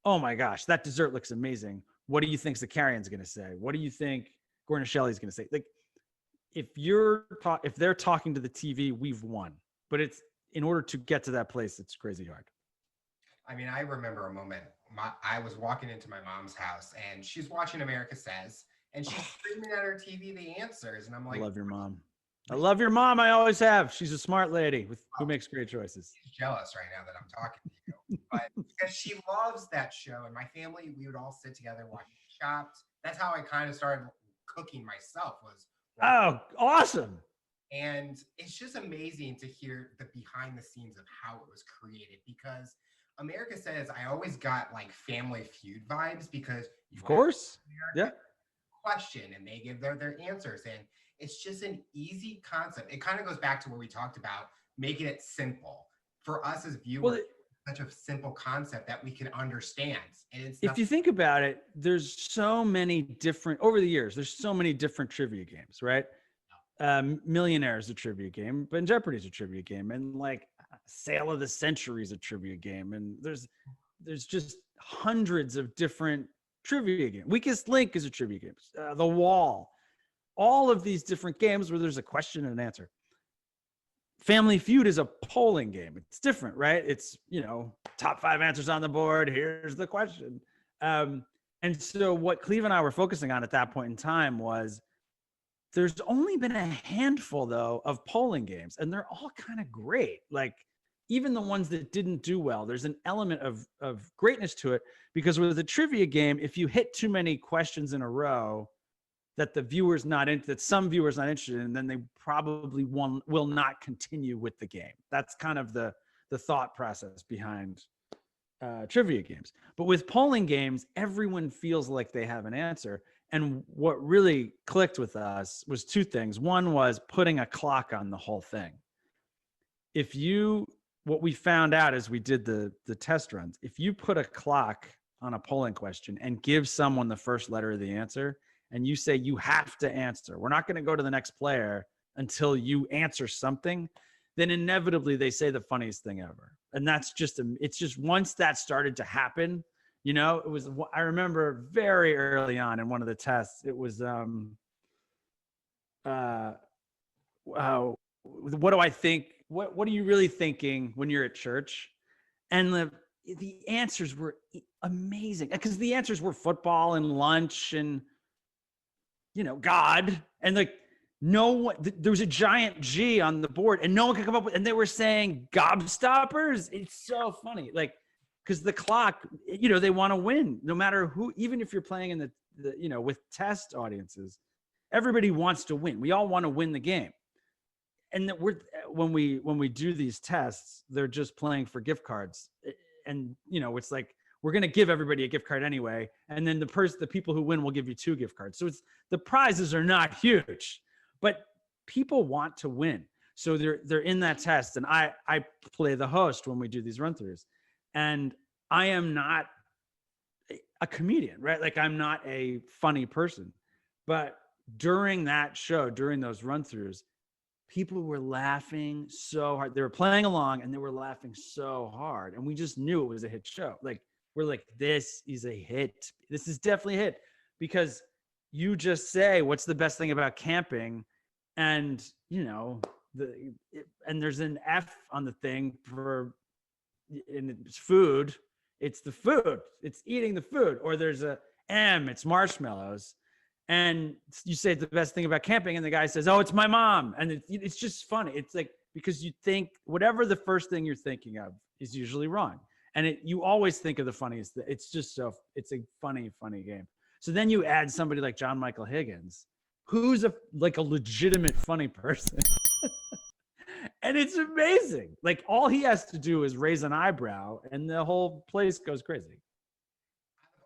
Oh my gosh, that dessert looks amazing. What do you think Zakarian's going to say? What do you think Gordon Shelley's going to say? Like, if they're talking to the TV, we've won. But it's in order to get to that place, it's crazy hard. I mean, I remember a moment. I was walking into my mom's house, and she's watching America Says, and she's screaming at her TV the answers, and I'm like, I love your mom. I love your mom. I always have. She's a smart lady who makes great choices. She's jealous right now that I'm talking to you, but because she loves that show, and my family, we would all sit together watching Chopped. That's how I kind of started cooking myself. Oh, awesome! And it's just amazing to hear the behind the scenes of how it was created, because America Says, I always got like Family Feud vibes, because of course, yeah, question and they give their answers, and it's just an easy concept. It kind of goes back to what we talked about, making it simple for us as viewers. Well, such a simple concept that we can understand. And it's if you think about it, there's so many different over the years. There's so many different trivia games, right? Millionaire is a trivia game, but Jeopardy is a trivia game, and like Sale of the Century is a trivia game, and there's just hundreds of different trivia games. Weakest Link is a trivia game. The Wall. All of these different games where there's a question and an answer. Family Feud is a polling game. It's different, right? It's, top 5 answers on the board. Here's the question. And so what Cleve and I were focusing on at that point in time was there's only been a handful, though, of polling games, and they're all kind of great. Like, even the ones that didn't do well, there's an element of greatness to it, because with a trivia game, if you hit too many questions in a row, that some viewers not interested in, then they probably will not continue with the game. That's kind of the thought process behind trivia games. But with polling games, everyone feels like they have an answer. And what really clicked with us was 2 things. One was putting a clock on the whole thing. What we found out as we did the test runs, if you put a clock on a polling question and give someone the first letter of the answer, and you say you have to answer, we're not going to go to the next player until you answer something, then inevitably they say the funniest thing ever. And it's just once that started to happen, I remember very early on in one of the tests, it was, what do I think? What are you really thinking when you're at church? And the answers were amazing, because the answers were football and lunch and, God, and like there was a giant G on the board and no one could come up with, and they were saying gobstoppers. It's so funny. Like, because the clock, they want to win no matter who, even if you're playing in the with test audiences, everybody wants to win. We all want to win the game. And that when we do these tests, they're just playing for gift cards. And, it's like, we're going to give everybody a gift card anyway. And then the people who win will give you 2 gift cards. So the prizes are not huge, but people want to win. So they're in that test. And I play the host when we do these run throughs, and I am not a comedian, right? Like, I'm not a funny person, but during that show, during those run throughs, people were laughing so hard. They were playing along and they were laughing so hard. And we just knew it was a hit show. Like, we're like, this is a hit. This is definitely a hit, because you just say, what's the best thing about camping? And, and there's an F on the thing for, and it's food. It's the food. It's eating the food. Or there's a M. It's marshmallows. And you say the best thing about camping, and the guy says, "Oh, it's my mom." And it's just funny. It's like, because you think whatever the first thing you're thinking of is usually wrong, and you always think of the funniest. It's just it's a funny game. So then you add somebody like John Michael Higgins, who's a legitimate funny person. And it's amazing. Like, all he has to do is raise an eyebrow and the whole place goes crazy.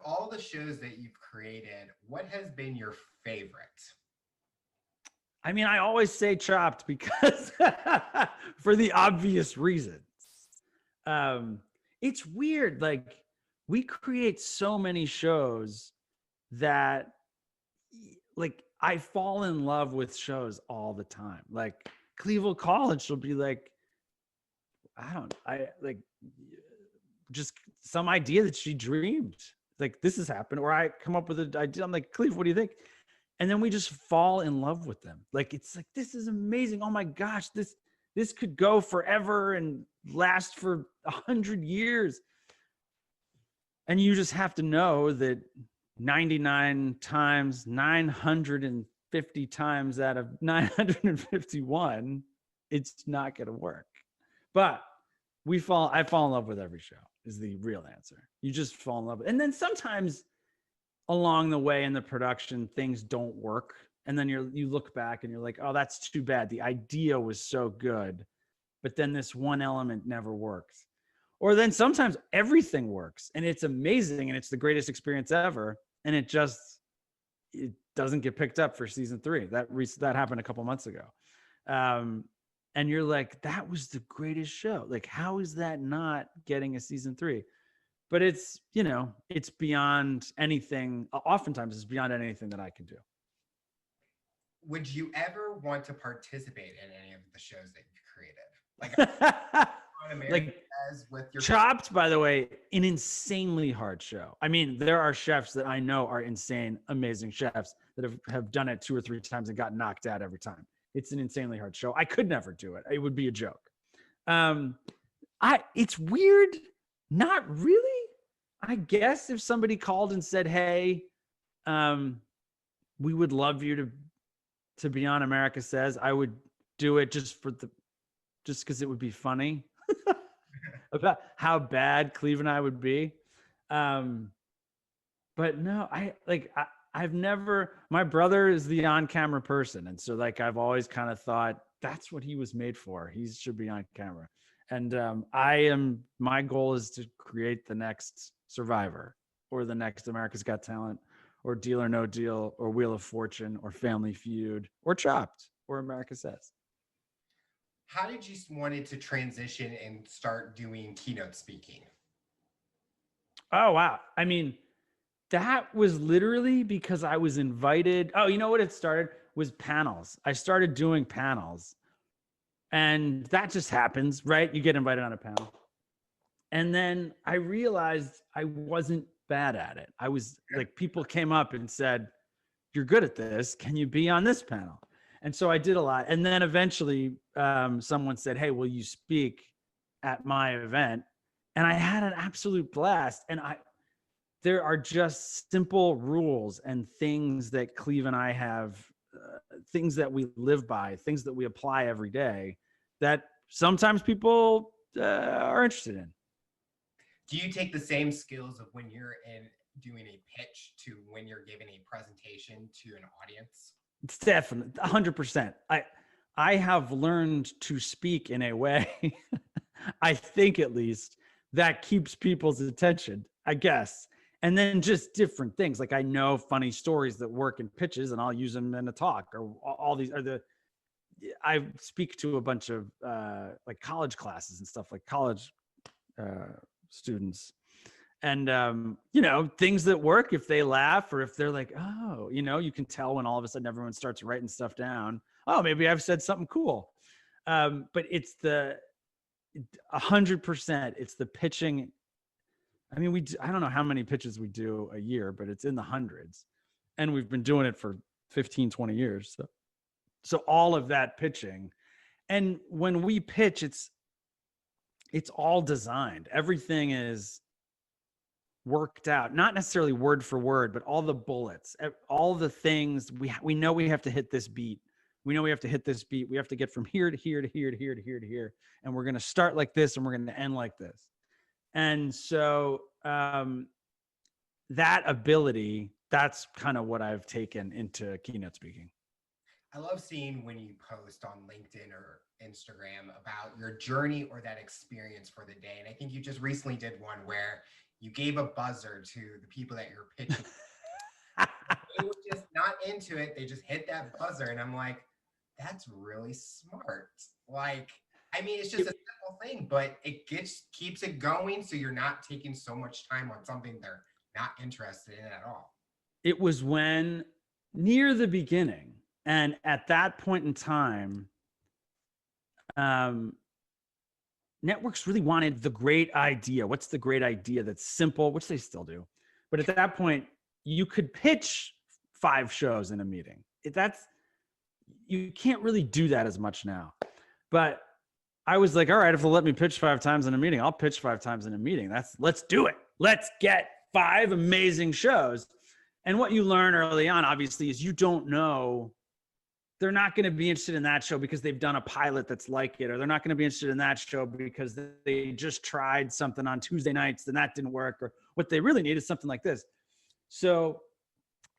All the shows that you've created, what has been your favorite? I mean, I always say Chopped because for the obvious reasons. It's weird. Like, we create so many shows that, like, I fall in love with shows all the time. Like, Cleveland College will be like, just some idea that she dreamed. Like, this has happened. Or I come up with an idea. I'm like, Cleve, what do you think? And then we just fall in love with them. Like, it's like, this is amazing. Oh my gosh, this could go forever and last for 100 years. And you just have to know that 99 times, 950 times out of 951, it's not going to work. But I fall in love with every show is the real answer. You just fall in love with, and then sometimes along the way in the production, things don't work. And then you look back and you're like, oh, that's too bad. The idea was so good, but then this one element never worked. Or then sometimes everything works and it's amazing and it's the greatest experience ever. And it doesn't get picked up for season 3. That happened a couple months ago. And you're like, that was the greatest show. Like, how is that not getting a season 3? But it's, it's beyond anything. Oftentimes it's beyond anything that I can do. Would you ever want to participate in any of the shows that you've created? Like with your Chopped, by the way, an insanely hard show. I mean, there are chefs that I know are insane, amazing chefs that have done it 2 or 3 times and got knocked out every time. It's an insanely hard show. I could never do it. It would be a joke. It's weird. Not really. I guess if somebody called and said, "Hey, we would love you to be on America Says," I would do it just because it would be funny about how bad Cleve and I would be. But no, I've never, my brother is the on-camera person. And so, like, I've always kind of thought that's what he was made for. He should be on camera. And my goal is to create the next Survivor or the next America's Got Talent or Deal or No Deal or Wheel of Fortune or Family Feud or Chopped or America Says. How did you wanted to transition and start doing keynote speaking? Oh, wow. I mean, that was literally because I was invited. Oh, you know what it started was panels. I started doing panels and that just happens, right? You get invited on a panel. And then I realized I wasn't bad at it. I was like, people came up and said, "You're good at this. Can you be on this panel?" And so I did a lot. And then eventually someone said, "Hey, will you speak at my event?" And I had an absolute blast. And there are just simple rules and things that Cleve and I have, things that we live by, things that we apply every day that sometimes people are interested in. Do you take the same skills of when you're doing a pitch to when you're giving a presentation to an audience? It's definitely 100%. I have learned to speak in a way, I think at least, that keeps people's attention, I guess. And then just different things. Like, I know funny stories that work in pitches and I'll use them in a talk, or all these are I speak to a bunch of like college classes and stuff, like college students. And, things that work, if they laugh or if they're like, oh, you can tell when all of a sudden everyone starts writing stuff down. Oh, maybe I've said something cool. But it's 100%. It's the pitching. I mean, I don't know how many pitches we do a year, but it's in the hundreds. And we've been doing it for 15, 20 years. So all of that pitching. And when we pitch, it's all designed. Everything is worked out, not necessarily word for word, but all the bullets, all the things we know we have to hit this beat. We know we have to hit this beat. We have to get from here to here to here to here to here to here. And we're going to start like this and we're going to end like this. And so that ability, that's kind of what I've taken into keynote speaking. I love seeing when you post on LinkedIn or Instagram about your journey or that experience for the day. And I think you just recently did one where you gave a buzzer to the people that you're pitching. They were just not into it. They just hit that buzzer. And I'm like, that's really smart. Like, I mean, it's just a simple thing, but it keeps it going. So you're not taking so much time on something they're not interested in at all. It was when near the beginning, and at that point in time, networks really wanted the great idea. What's the great idea that's simple, which they still do. But at that point, you could pitch 5 shows in a meeting. You can't really do that as much now. But I was like, all right, if they'll let me pitch 5 times in a meeting, I'll pitch 5 times in a meeting. Let's do it. Let's get 5 amazing shows. And what you learn early on, obviously, is you don't know. They're not going to be interested in that show because they've done a pilot that's like it, or they're not going to be interested in that show because they just tried something on Tuesday nights and that didn't work, or what they really need is something like this. So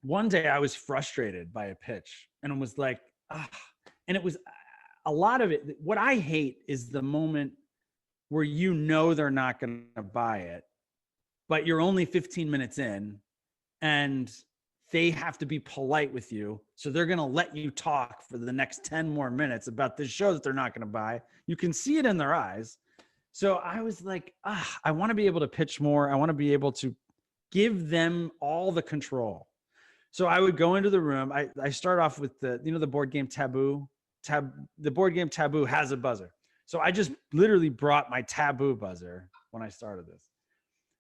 one day I was frustrated by a pitch and was like, and it was a lot of it. What I hate is the moment where you know they're not going to buy it, but you're only 15 minutes in and they have to be polite with you. So they're going to let you talk for the next 10 more minutes about this show that they're not going to buy. You can see it in their eyes. So I was like, I want to be able to pitch more. I want to be able to give them all the control. So I would go into the room. I start off with the board game Taboo. The board game Taboo has a buzzer. So I just literally brought my Taboo buzzer when I started this.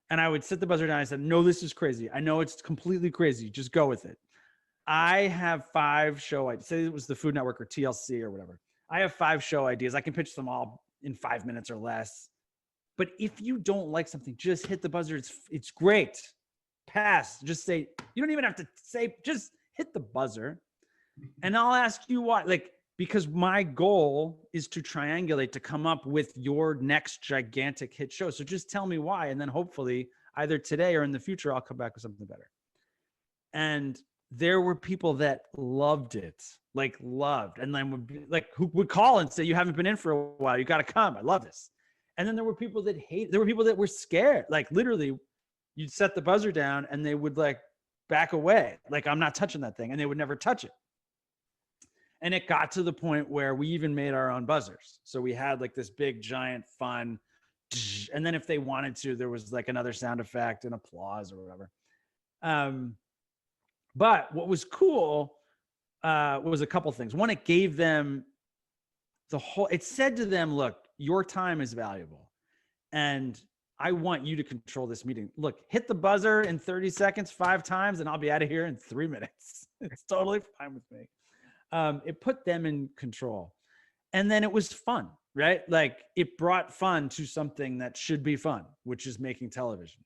And I would sit the buzzer down. I said, no, this is crazy. I know it's completely crazy. Just go with it. I have 5 show ideas. Say it was the Food Network or TLC or whatever. I have 5 show ideas. I can pitch them all in 5 minutes or less. But if you don't like something, just hit the buzzer. It's great. Pass. Just say, you don't even have to say, just hit the buzzer. And I'll ask you why. Because my goal is to triangulate to come up with your next gigantic hit show. So just tell me why. And then hopefully either today or in the future, I'll come back with something better. And there were people that loved it, loved. And then would be who would call and say, you haven't been in for a while. You got to come. I love this. And then there were people that there were people that were scared. Literally you'd set the buzzer down and they would back away. I'm not touching that thing. And they would never touch it. And it got to the point where we even made our own buzzers. So we had this big, giant, fun, and then if they wanted to, there was another sound effect and applause or whatever. But what was cool was a couple things. One, it gave them it said to them, look, your time is valuable. And I want you to control this meeting. Look, hit the buzzer in 30 seconds, 5 times, and I'll be out of here in 3 minutes. It's totally fine with me. It put them in control. And then it was fun, right? It brought fun to something that should be fun, which is making television.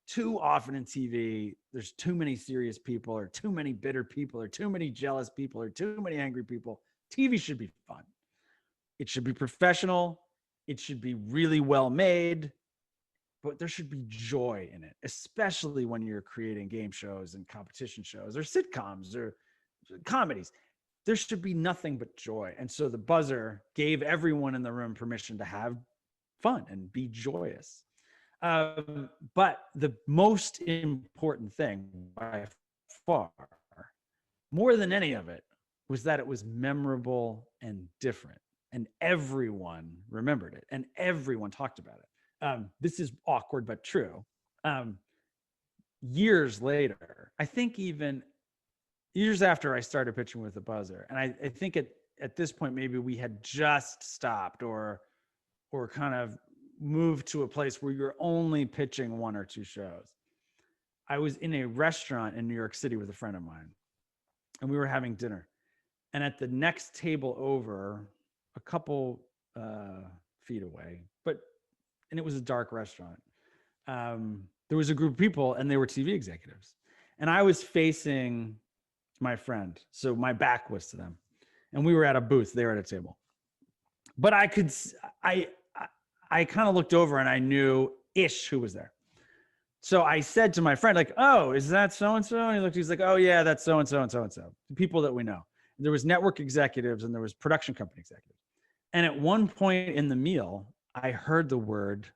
Too often in TV, there's too many serious people or too many bitter people or too many jealous people or too many angry people. TV should be fun. It should be professional. It should be really well made, but there should be joy in it, especially when you're creating game shows and competition shows or sitcoms or comedies. There should be nothing but joy. And so the buzzer gave everyone in the room permission to have fun and be joyous. But the most important thing by far, more than any of it, was that it was memorable and different. And everyone remembered it and everyone talked about it. This is awkward, but true. Years later, I think even years after I started pitching with the buzzer, and I think at this point, maybe we had just stopped or kind of moved to a place where you're only pitching 1 or 2 shows. I was in a restaurant in New York City with a friend of mine, and we were having dinner. And at the next table over, a couple feet away, and it was a dark restaurant. There was a group of people and they were TV executives. And I was facing my friend. So my back was to them. And we were at a booth, they were at a table. But I kind of looked over and I knew ish who was there. So I said to my friend, like, oh, is that so-and-so? And he looked, he's like, oh yeah, that's so-and-so and so-and-so. The people that we know. There was network executives and there was production company executives. And at one point in the meal, I heard the word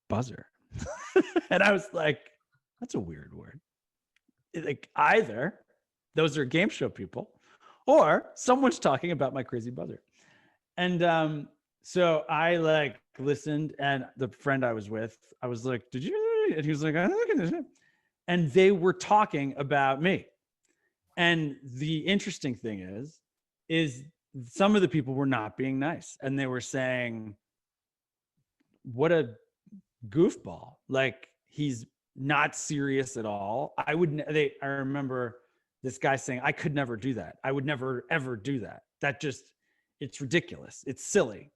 buzzer. And I was like, that's a weird word. Like either those are game show people or someone's talking about my crazy buzzer. And so I like listened, and the friend I was with, I was like, did you? And he was like, I'm looking at this. And they were talking about me. And the interesting thing is some of the people were not being nice. And they were saying, what a goofball. Like, he's not serious at all. I remember this guy saying, I could never do that. I would never, ever do that. It's ridiculous. It's silly.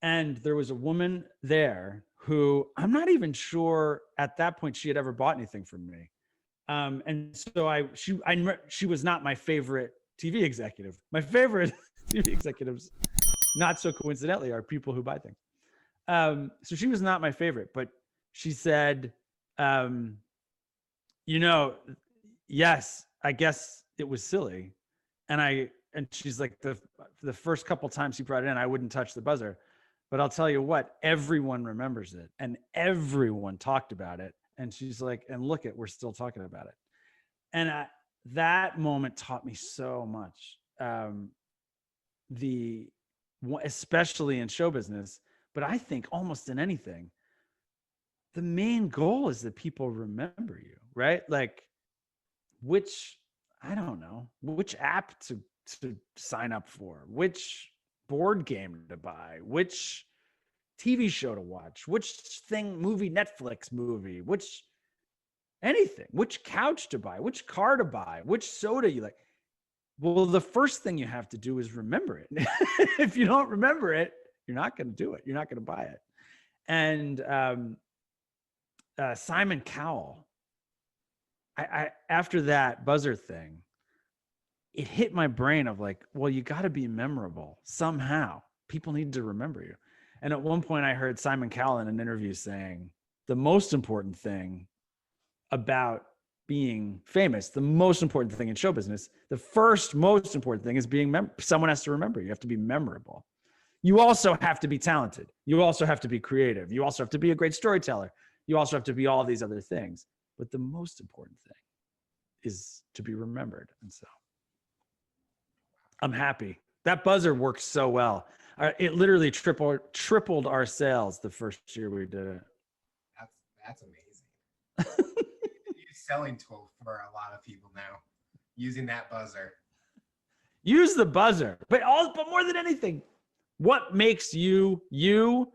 And there was a woman there who I'm not even sure at that point she had ever bought anything from me. And so she was not my favorite TV executive. My favorite TV executives, not so coincidentally, are people who buy things. So she was not my favorite, but she said, yes, I guess it was silly. And she's like, the first couple times he brought it in, I wouldn't touch the buzzer. But I'll tell you what, everyone remembers it and everyone talked about it. And she's like, and look we're still talking about it. And that moment taught me so much. Especially in show business, but I think almost in anything, the main goal is that people remember you, right? Like which app to sign up for, which board game to buy, which TV show to watch, which Netflix movie, which anything, which couch to buy, which car to buy, which soda you like. Well, the first thing you have to do is remember it. If you don't remember it, you're not going to do it. You're not going to buy it. And Simon Cowell, I after that buzzer thing, it hit my brain of like, well, you got to be memorable somehow. People need to remember you. And at one point I heard Simon Cowell in an interview saying the most important thing about being famous, the most important thing in show business, the first most important thing is someone has to remember you. You have to be memorable. You also have to be talented. You also have to be creative. You also have to be a great storyteller. You also have to be all these other things. But the most important thing is to be remembered. And so I'm happy. That buzzer works so well. It literally tripled our sales the first year we did it. That's amazing. Selling tool for a lot of people now, using that buzzer. Use the buzzer, but more than anything, what makes you you?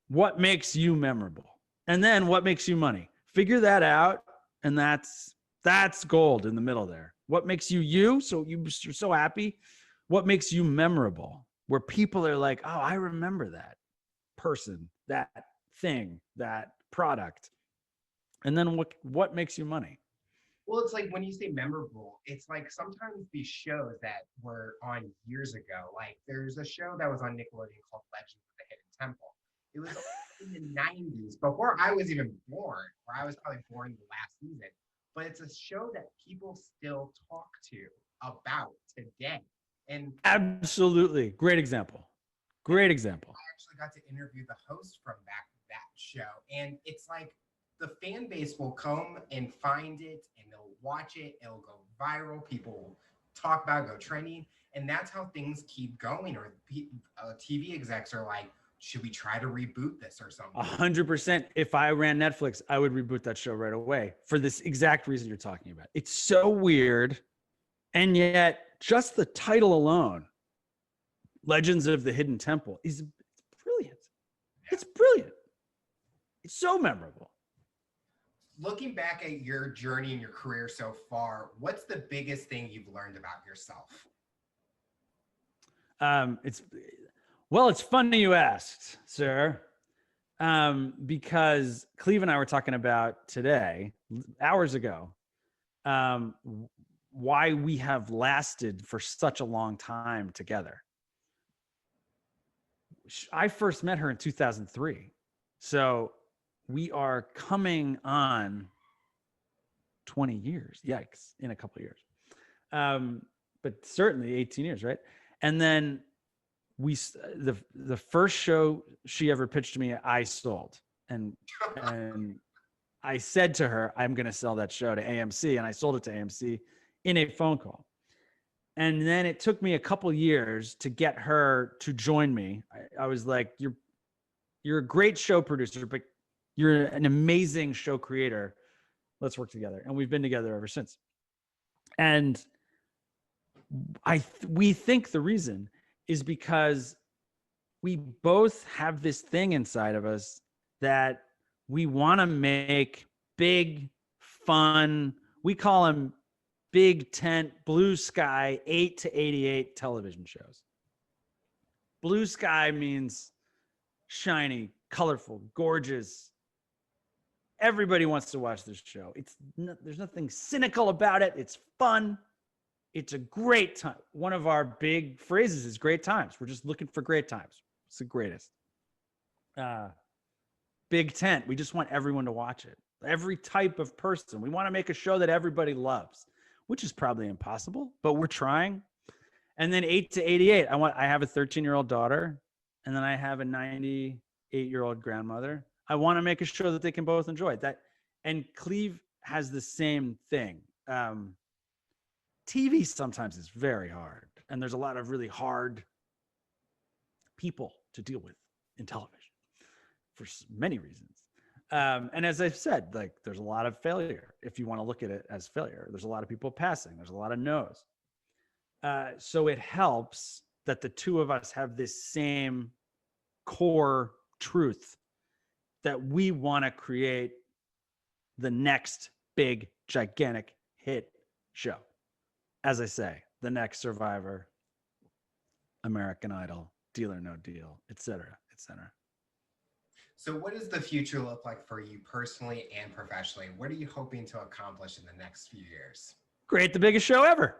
What makes you memorable? And then what makes you money? Figure that out, and that's gold in the middle there. What makes you you? So you're so happy. What makes you memorable? Where people are like, oh, I remember that person, that thing, that product. And then what makes you money? Well, it's like when you say memorable, it's like sometimes these shows that were on years ago, like there's a show that was on Nickelodeon called Legends of the Hidden Temple. It was in the 90s, before I was even born, or I was probably born the last season. But it's a show that people still talk to about today. And absolutely. Great example. Great example. I actually got to interview the host from that show. And it's like the fan base will come and find it and they'll watch it. It'll go viral. People will talk about it, go trending. And that's how things keep going. Or TV execs are like, should we try to reboot this or something? 100%. If I ran Netflix, I would reboot that show right away for this exact reason you're talking about. It's so weird. And yet just the title alone, Legends of the Hidden Temple, is brilliant. Yeah. It's brilliant. It's so memorable. Looking back at your journey and your career so far, what's the biggest thing you've learned about yourself? It's funny you asked, sir, because Cleve and I were talking about today, hours ago, why we have lasted for such a long time together. I first met her in 2003. So we are coming on 20 years. Yikes, in a couple of years. But certainly 18 years, right? And then the first show she ever pitched to me, I sold. And I said to her, I'm going to sell that show to AMC. And I sold it to AMC in a phone call. And then it took me a couple years to get her to join me. I was like, you're a great show producer, but you're an amazing show creator. Let's work together. And we've been together ever since. And we think the reason is because we both have this thing inside of us that we want to make big, fun, we call them big tent, blue sky, 8 to 88 television shows. Blue sky means shiny, colorful, gorgeous. Everybody wants to watch this show. There's nothing cynical about it. It's fun. It's a great time. One of our big phrases is great times. We're just looking for great times. It's the greatest. Big tent. We just want everyone to watch it. Every type of person. We want to make a show that everybody loves, which is probably impossible, but we're trying. And then 8 to 88. I have a 13-year-old daughter, and then I have a 98-year-old grandmother. I want to make a show that they can both enjoy. And Cleve has the same thing. TV sometimes is very hard, and there's a lot of really hard people to deal with in television for many reasons. And as I've said, like, there's a lot of failure. If you want to look at it as failure, there's a lot of people passing. There's a lot of no's. So it helps that the two of us have this same core truth that we want to create the next big, gigantic hit show. As I say, the next Survivor, American Idol, Deal or No Deal, et cetera, et cetera. So what does the future look like for you personally and professionally? What are you hoping to accomplish in the next few years? Create the biggest show ever.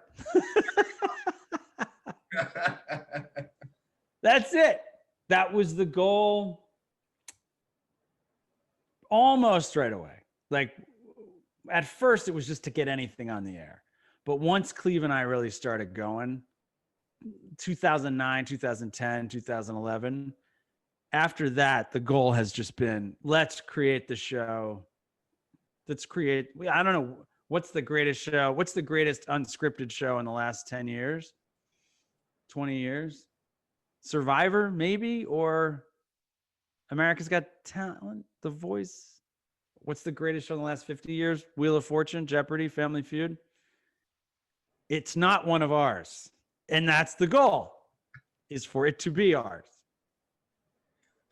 That's it. That was the goal almost right away. Like, at first it was just to get anything on the air. But once Cleve and I really started going, 2009, 2010, 2011, after that, the goal has just been, let's create the show. I don't know, what's the greatest show? What's the greatest unscripted show in the last 10 years? 20 years? Survivor, maybe? Or America's Got Talent, The Voice? What's the greatest show in the last 50 years? Wheel of Fortune, Jeopardy, Family Feud? It's not one of ours. And that's the goal, is for it to be ours.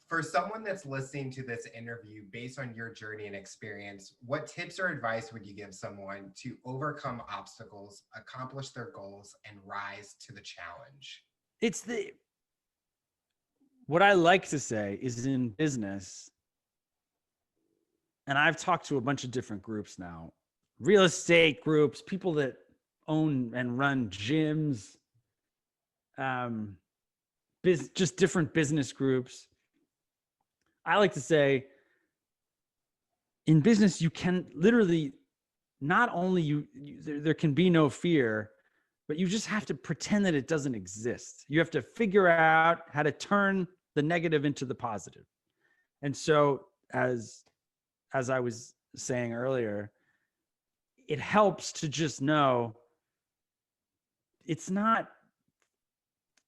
For someone that's listening to this interview, based on your journey and experience, what tips or advice would you give someone to overcome obstacles, accomplish their goals, and rise to the challenge? What I like to say is, in business, and I've talked to a bunch of different groups now, real estate groups, people that own and run gyms, just different business groups. I like to say, in business, you can literally, not only there can be no fear, but you just have to pretend that it doesn't exist. You have to figure out how to turn the negative into the positive. And so, as I was saying earlier, it helps to just know it's not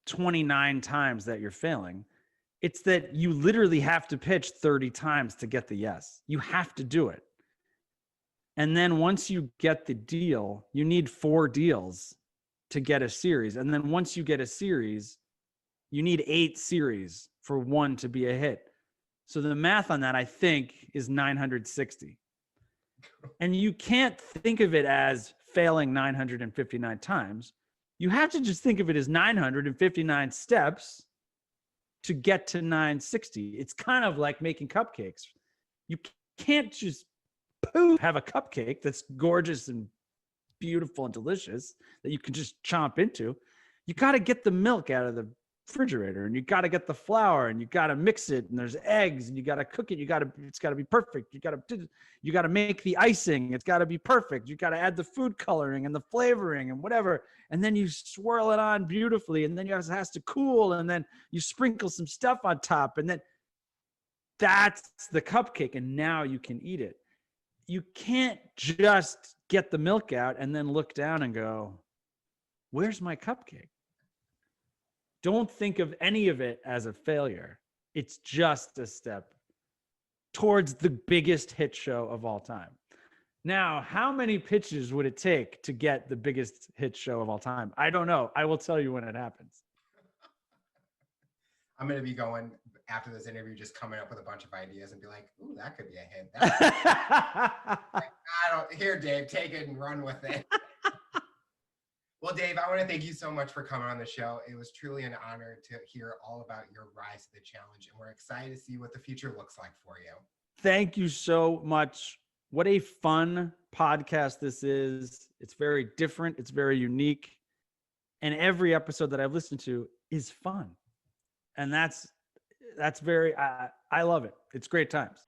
29 times that you're failing. It's that you literally have to pitch 30 times to get the yes. You have to do it. And then once you get the deal, you need 4 deals to get a series. And then once you get a series, you need 8 series for one to be a hit. So the math on that, I think, is 960. And you can't think of it as failing 959 times. You have to just think of it as 959 steps to get to 960. It's kind of like making cupcakes. You can't just have a cupcake that's gorgeous and beautiful and delicious that you can just chomp into. You got to get the milk out of the refrigerator, and you got to get the flour, and you got to mix it, and there's eggs, and you got to cook it. It's got to be perfect. You got to make the icing. It's got to be perfect. You got to add the food coloring and the flavoring and whatever. And then you swirl it on beautifully, and then it has to cool, and then you sprinkle some stuff on top, and then that's the cupcake, and now you can eat it. You can't just get the milk out and then look down and go, where's my cupcake? Don't think of any of it as a failure. It's just a step towards the biggest hit show of all time. Now, how many pitches would it take to get the biggest hit show of all time? I don't know. I will tell you when it happens. I'm going to be going after this interview, just coming up with a bunch of ideas and be like, ooh, that could be a hit. Here, Dave, take it and run with it. Well, Dave, I want to thank you so much for coming on the show. It was truly an honor to hear all about your rise to the challenge, and we're excited to see what the future looks like for you. Thank you so much. What a fun podcast this is. It's very different. It's very unique. And every episode that I've listened to is fun. And that's very, I love it. It's great times.